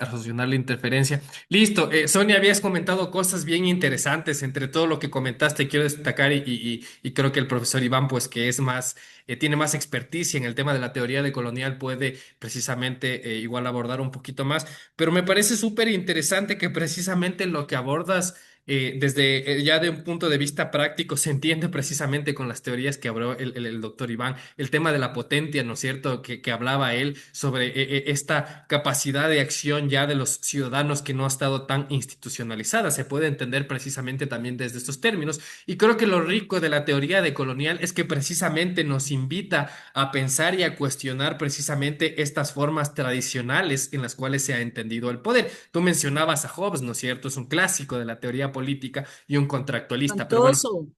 Speaker 1: solucionar la interferencia. Listo, Sonia, habías comentado cosas bien interesantes. Entre todo lo que comentaste, quiero destacar y creo que el profesor Iván, pues que es más, tiene más experticia en el tema de la teoría de colonial, puede precisamente igual abordar un poquito más. Pero me parece súper interesante que precisamente lo que abordas desde ya de un punto de vista práctico se entiende precisamente con las teorías que habló el doctor Iván, el tema de la potencia, ¿no es cierto?, que hablaba él sobre esta capacidad de acción ya de los ciudadanos que no ha estado tan institucionalizada. Se puede entender precisamente también desde estos términos. Y creo que lo rico de la teoría de colonial es que precisamente nos invita a pensar y a cuestionar precisamente estas formas tradicionales en las cuales se ha entendido el poder. Tú mencionabas a Hobbes, ¿no es cierto? Es un clásico de la teoría política y un contractualista, pero bueno.
Speaker 11: Espantoso.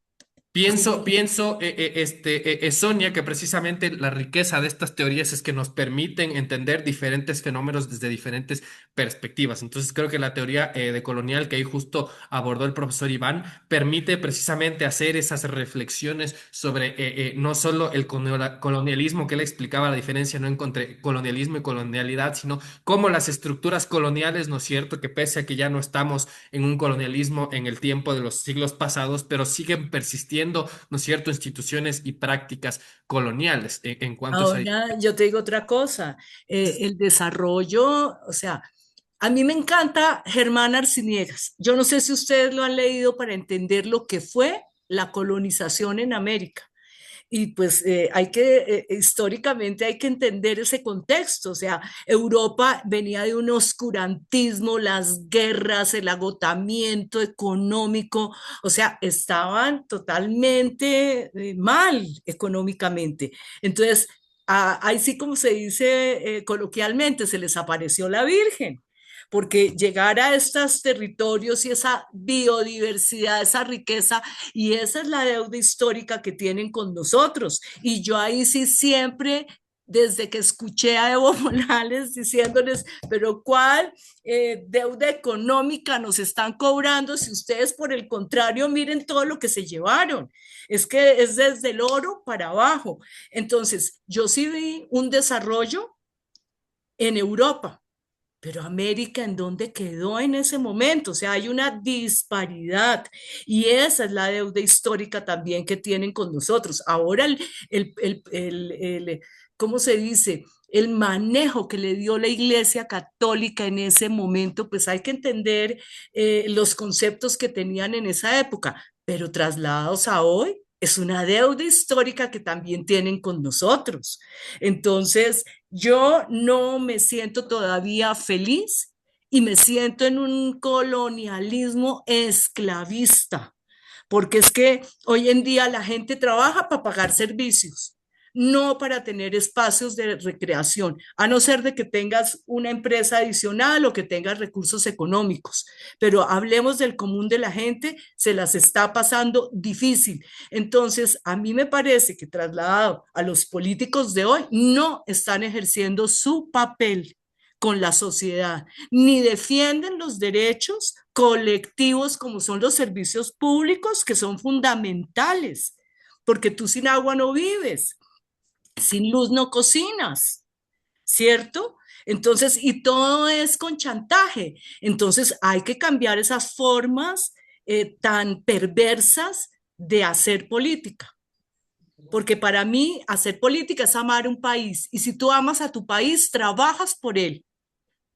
Speaker 1: Pienso, Sonia, que precisamente la riqueza de estas teorías es que nos permiten entender diferentes fenómenos desde diferentes perspectivas. Entonces, creo que la teoría de colonial que ahí justo abordó el profesor Iván permite precisamente hacer esas reflexiones sobre no solo el colonialismo, que él explicaba la diferencia no entre colonialismo y colonialidad, sino cómo las estructuras coloniales, ¿no es cierto?, que pese a que ya no estamos en un colonialismo en el tiempo de los siglos pasados, pero siguen persistiendo, ¿no es cierto?, instituciones y prácticas coloniales en cuanto a...
Speaker 11: Ahora yo te digo otra cosa, el desarrollo, o sea, a mí me encanta Germán Arciniegas. Yo no sé si ustedes lo han leído para entender lo que fue la colonización en América. Y pues históricamente hay que entender ese contexto, o sea, Europa venía de un oscurantismo, las guerras, el agotamiento económico, o sea, estaban totalmente mal económicamente. Entonces, ahí sí como se dice coloquialmente, se les apareció la Virgen, porque llegar a estos territorios y esa biodiversidad, esa riqueza, y esa es la deuda histórica que tienen con nosotros. Y yo ahí sí siempre desde que escuché a Evo Morales diciéndoles, pero ¿cuál deuda económica nos están cobrando si ustedes por el contrario miren todo lo que se llevaron? Es que es desde el oro para abajo. Entonces, yo sí vi un desarrollo en Europa, pero América, ¿en dónde quedó en ese momento? O sea, hay una disparidad y esa es la deuda histórica también que tienen con nosotros. Ahora, ¿cómo se dice? El manejo que le dio la Iglesia Católica en ese momento, pues hay que entender los conceptos que tenían en esa época, pero trasladados a hoy, es una deuda histórica que también tienen con nosotros. Entonces, yo no me siento todavía feliz y me siento en un colonialismo esclavista, porque es que hoy en día la gente trabaja para pagar servicios, no para tener espacios de recreación, a no ser de que tengas una empresa adicional o que tengas recursos económicos. Pero hablemos del común de la gente, se las está pasando difícil. Entonces, a mí me parece que trasladado a los políticos de hoy, no están ejerciendo su papel con la sociedad, ni defienden los derechos colectivos como son los servicios públicos, que son fundamentales, porque tú sin agua no vives, sin luz no cocinas, ¿cierto? Entonces, y todo es con chantaje. Entonces, hay que cambiar esas formas tan perversas de hacer política. Porque para mí, hacer política es amar un país. Y si tú amas a tu país, trabajas por él.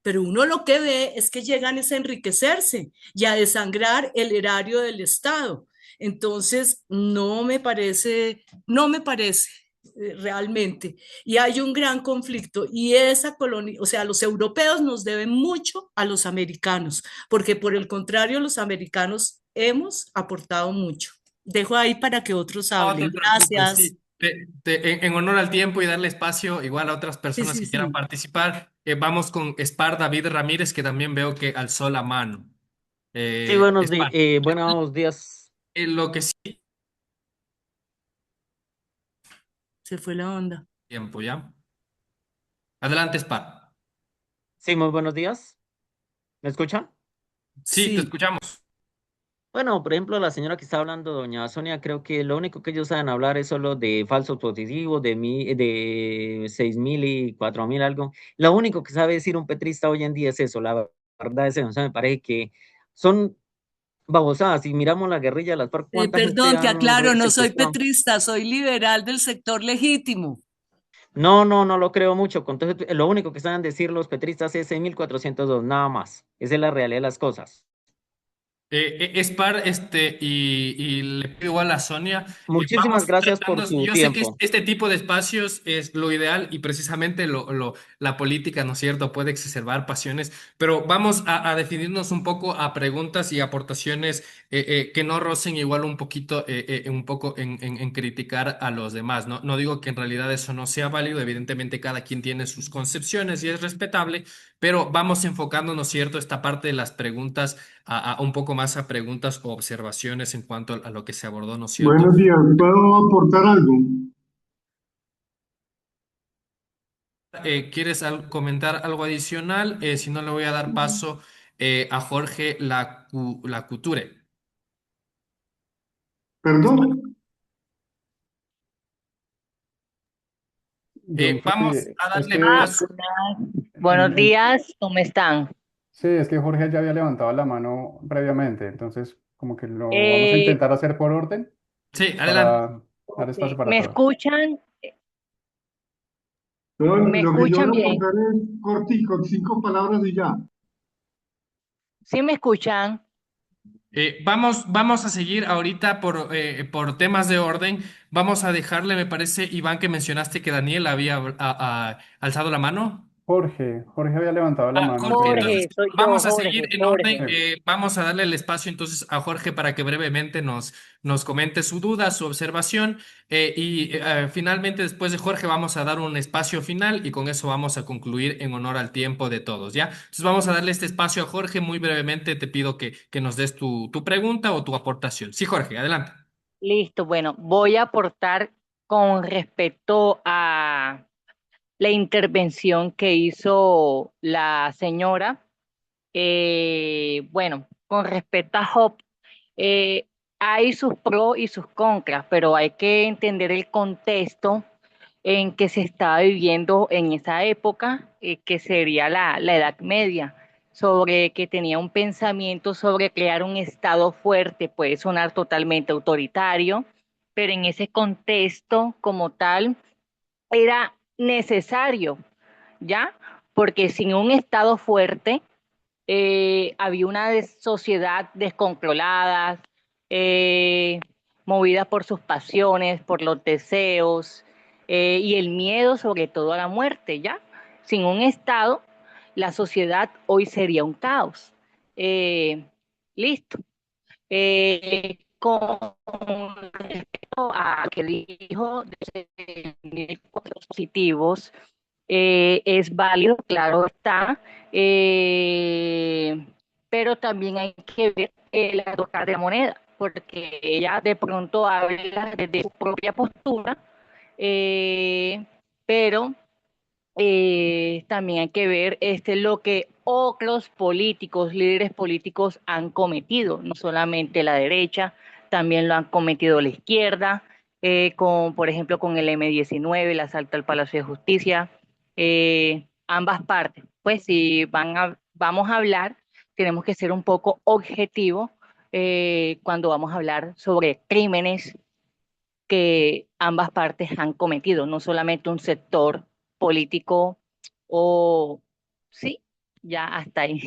Speaker 11: Pero uno lo que ve es que llegan es a enriquecerse y a desangrar el erario del Estado. Entonces, no me parece realmente. Y hay un gran conflicto y esa colonia, o sea, los europeos nos deben mucho a los americanos, porque por el contrario, los americanos hemos aportado mucho. Dejo ahí para que otros
Speaker 1: No te
Speaker 11: hablen.
Speaker 1: preocupes,
Speaker 11: Gracias.
Speaker 1: sí. En honor al tiempo y darle espacio igual a otras
Speaker 11: Sí,
Speaker 1: personas
Speaker 11: sí,
Speaker 1: que quieran
Speaker 11: sí.
Speaker 1: participar, vamos con Spar David Ramírez, que también veo que alzó la mano.
Speaker 5: Sí,
Speaker 1: Spar,
Speaker 5: buenos días.
Speaker 1: lo que sí,
Speaker 11: Se fue la onda.
Speaker 1: tiempo ya. Adelante, Spar.
Speaker 5: Sí, muy buenos días. ¿Me escuchan?
Speaker 1: Sí, te
Speaker 11: Sí.
Speaker 1: escuchamos.
Speaker 5: Bueno, por ejemplo, la señora que está hablando, doña Sonia, creo que lo único que ellos saben hablar es solo de falsos positivos, de 6.000 y 4.000 algo. Lo único que sabe decir un petrista hoy en día es eso, la verdad es eso. O sea, me parece que son babosadas. Si miramos la guerrilla de las FARC, ¿cuánta gente
Speaker 11: Perdón, te
Speaker 5: han
Speaker 11: aclaro, no soy
Speaker 5: secuestrado?
Speaker 11: petrista, soy liberal del sector legítimo.
Speaker 5: No, no, no lo creo mucho. Entonces, lo único que saben decir los petristas es 6.402, nada más. Esa es la realidad de las cosas.
Speaker 1: Spar, y le pido igual a Sonia,
Speaker 5: Muchísimas
Speaker 1: vamos
Speaker 5: gracias por
Speaker 1: tratando,
Speaker 5: su
Speaker 1: yo sé que
Speaker 5: tiempo.
Speaker 1: este tipo de espacios es lo ideal y precisamente la política, ¿no es cierto?, puede exacerbar pasiones, pero vamos a definirnos un poco a preguntas y aportaciones que no rocen igual un poquito, un poco en criticar a los demás, ¿no? No digo que en realidad eso no sea válido, evidentemente cada quien tiene sus concepciones y es respetable, pero vamos enfocando, ¿no es cierto?, esta parte de las preguntas a un poco más a preguntas o observaciones en cuanto a lo que se abordó, ¿no es cierto?
Speaker 12: Buenos días, ¿puedo aportar algo?
Speaker 1: ¿Quieres comentar algo adicional? Si no, le voy a dar paso a Jorge Lacuture.
Speaker 12: ¿Perdón?
Speaker 10: John,
Speaker 1: Vamos
Speaker 10: sí,
Speaker 1: a
Speaker 10: es
Speaker 1: darle
Speaker 10: que
Speaker 1: paso.
Speaker 8: Buenos días, ¿cómo están?
Speaker 10: sí, es que Jorge ya había levantado la mano previamente, entonces como que lo vamos a
Speaker 8: Eh,
Speaker 10: intentar hacer por orden
Speaker 1: Sí, adelante.
Speaker 10: para dar espacio para
Speaker 8: ¿Me
Speaker 10: todos.
Speaker 8: escuchan?
Speaker 12: Perdón,
Speaker 8: ¿Me
Speaker 12: lo que yo voy
Speaker 8: escuchan
Speaker 12: a
Speaker 8: bien?
Speaker 12: aportar es cortico, 5 palabras y ya.
Speaker 8: ¿Sí me escuchan?
Speaker 1: Vamos a seguir ahorita por temas de orden. Vamos a dejarle, me parece, Iván, que mencionaste que Daniel había alzado la mano.
Speaker 10: Jorge había levantado la
Speaker 1: Ah,
Speaker 10: mano
Speaker 1: Jorge,
Speaker 10: primero.
Speaker 1: entonces
Speaker 8: Jorge, soy yo,
Speaker 1: vamos a seguir
Speaker 8: Jorge,
Speaker 1: en orden.
Speaker 8: Jorge.
Speaker 1: Vamos a darle el espacio entonces a Jorge para que brevemente nos comente su duda, su observación. Finalmente, después de Jorge, vamos a dar un espacio final y con eso vamos a concluir en honor al tiempo de todos, ¿ya? Entonces vamos a darle este espacio a Jorge. Muy brevemente te pido que nos des tu pregunta o tu aportación. Sí, Jorge, adelante.
Speaker 8: Listo, bueno, voy a aportar con respecto a la intervención que hizo la señora. Bueno, con respecto a Job, eh, hay sus pros y sus contras, pero hay que entender el contexto en que se estaba viviendo en esa época, que sería la Edad Media, sobre que tenía un pensamiento sobre crear un Estado fuerte, puede sonar totalmente autoritario, pero en ese contexto como tal era necesario, ¿ya? Porque sin un Estado fuerte, había una sociedad descontrolada, eh, movida por sus pasiones, por los deseos, y el miedo sobre todo a la muerte, ¿ya? Sin un Estado, la sociedad hoy sería un caos. Eh, Listo. Con respecto a que dijo de 1.004 positivos, es válido, claro está, pero también hay que ver la dos caras de la moneda, porque ella de pronto habla desde su propia postura, eh, pero también hay que ver lo que otros políticos, líderes políticos han cometido, no solamente la derecha, también lo han cometido la izquierda, por ejemplo con el M-19, el asalto al Palacio de Justicia, ambas partes. Pues si vamos a hablar, tenemos que ser un poco objetivos cuando vamos a hablar sobre crímenes que ambas partes han cometido, no solamente un sector político o sí, ya hasta ahí.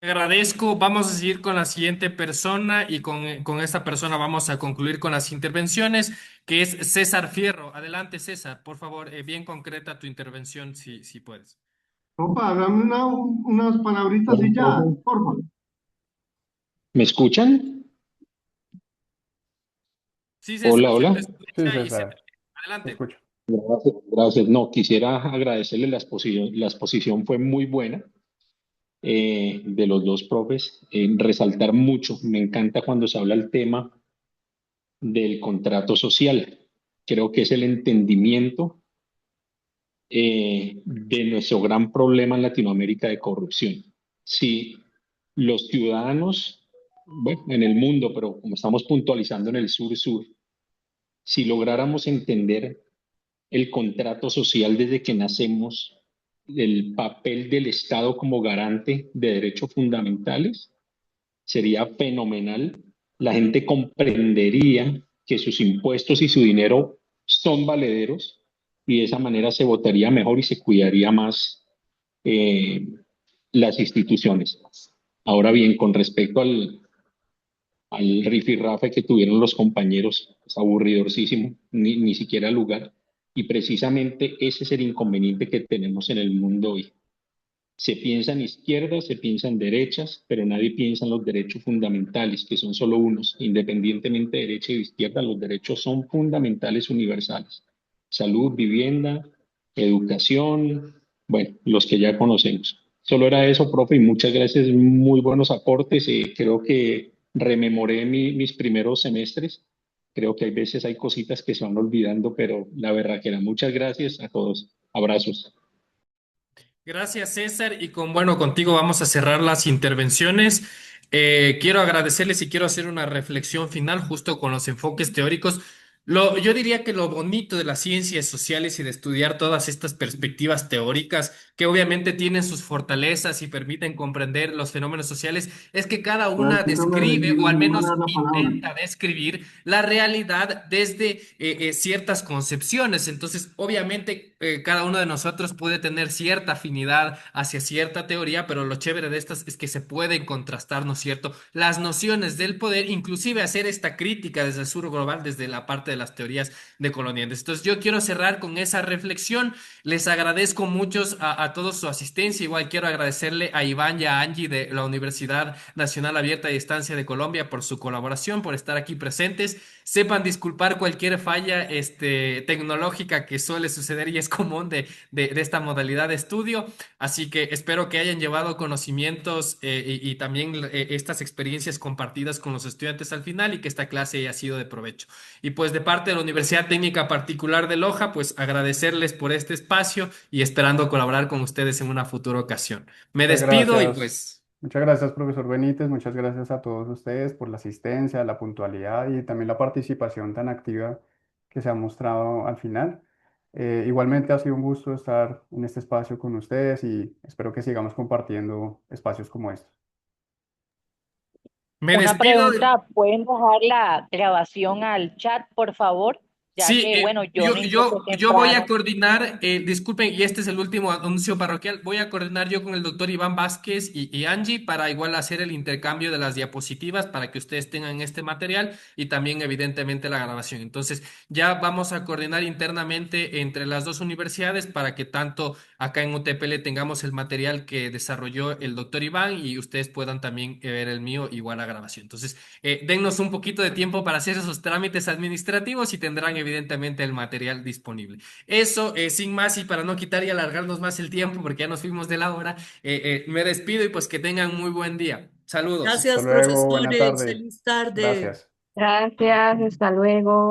Speaker 1: Agradezco. Vamos a seguir con la siguiente persona y con esta persona vamos a concluir con las intervenciones, que es César Fierro. Adelante, César, por favor, bien concreta tu intervención, si puedes.
Speaker 12: Opa, dame unas palabritas y ya, por favor.
Speaker 9: ¿Me escuchan?
Speaker 1: Sí,
Speaker 9: Hola,
Speaker 1: César, se te
Speaker 9: hola.
Speaker 10: Sí,
Speaker 1: escucha y se te...
Speaker 10: César, te
Speaker 1: Adelante.
Speaker 10: escucho.
Speaker 9: Gracias, gracias. No, quisiera agradecerle la exposición. La exposición fue muy buena de los dos profes. Resaltar mucho. Me encanta cuando se habla el tema del contrato social. Creo que es el entendimiento de nuestro gran problema en Latinoamérica de corrupción. Si los ciudadanos, bueno, en el mundo, pero como estamos puntualizando en el sur-sur, si lográramos entender el contrato social desde que nacemos, el papel del Estado como garante de derechos fundamentales, sería fenomenal. La gente comprendería que sus impuestos y su dinero son valederos y de esa manera se votaría mejor y se cuidaría más eh, las instituciones. Ahora bien, con respecto al rifirrafe que tuvieron los compañeros, es aburridorcísimo, ni siquiera lugar. Y precisamente ese es el inconveniente que tenemos en el mundo hoy. Se piensa en izquierdas, se piensa en derechas, pero nadie piensa en los derechos fundamentales, que son solo unos. Independientemente de derecha y de izquierda, los derechos son fundamentales universales. Salud, vivienda, educación, bueno, los que ya conocemos. Solo era eso, profe, y muchas gracias, muy buenos aportes. Creo que rememoré mis primeros semestres. Creo que hay veces hay cositas que se van olvidando, pero la verdad que era muchas gracias a todos. Abrazos.
Speaker 1: Gracias, César. Y bueno, contigo vamos a cerrar las intervenciones. Quiero agradecerles y quiero hacer una reflexión final justo con los enfoques teóricos. Yo diría que lo bonito de las ciencias sociales y de estudiar todas estas perspectivas teóricas, que obviamente tienen sus fortalezas y permiten comprender los fenómenos sociales, es que cada una
Speaker 12: Permítame
Speaker 1: describe
Speaker 12: decir,
Speaker 1: o al
Speaker 12: me van a
Speaker 1: menos
Speaker 12: dar la palabra.
Speaker 1: intenta describir la realidad desde ciertas concepciones. Entonces, obviamente, cada uno de nosotros puede tener cierta afinidad hacia cierta teoría, pero lo chévere de estas es que se pueden contrastar, ¿no es cierto? Las nociones del poder, inclusive hacer esta crítica desde el sur global, desde la parte de las teorías decoloniales. Entonces yo quiero cerrar con esa reflexión. Les agradezco muchos a todos su asistencia. Igual quiero agradecerle a Iván y a Angie de la Universidad Nacional Abierta a Distancia de Colombia por su colaboración, por estar aquí presentes. Sepan disculpar cualquier falla tecnológica que suele suceder y es común de esta modalidad de estudio. Así que espero que hayan llevado conocimientos y también estas experiencias compartidas con los estudiantes al final y que esta clase haya sido de provecho. Y pues de parte de la Universidad Técnica Particular de Loja, pues agradecerles por este espacio y esperando colaborar con ustedes en una futura ocasión. Me
Speaker 10: Muchas
Speaker 1: despido y
Speaker 10: gracias.
Speaker 1: pues
Speaker 10: Muchas gracias, profesor Benítez. Muchas gracias a todos ustedes por la asistencia, la puntualidad y también la participación tan activa que se ha mostrado al final. Igualmente ha sido un gusto estar en este espacio con ustedes y espero que sigamos compartiendo espacios como estos.
Speaker 1: me
Speaker 8: Una
Speaker 1: despido.
Speaker 8: pregunta, ¿pueden bajar la grabación al chat, por favor? Ya
Speaker 1: Sí,
Speaker 8: que, bueno, yo
Speaker 1: yo,
Speaker 8: me ingresé
Speaker 1: yo voy a
Speaker 8: temprano.
Speaker 1: coordinar, disculpen, y este es el último anuncio parroquial, voy a coordinar yo con el doctor Iván Vázquez y Angie para igual hacer el intercambio de las diapositivas para que ustedes tengan este material y también evidentemente la grabación. Entonces, ya vamos a coordinar internamente entre las dos universidades para que tanto acá en UTPL tengamos el material que desarrolló el doctor Iván y ustedes puedan también ver el mío igual a grabación. Entonces, dennos un poquito de tiempo para hacer esos trámites administrativos y tendrán evidentemente el material disponible. Eso, sin más y para no quitar y alargarnos más el tiempo porque ya nos fuimos de la hora, me despido y pues que tengan muy buen día.
Speaker 10: Hasta
Speaker 11: Gracias,
Speaker 1: Saludos.
Speaker 10: luego, buena
Speaker 11: profesores.
Speaker 10: tarde.
Speaker 11: Feliz tarde.
Speaker 10: Gracias.
Speaker 13: Gracias, hasta luego.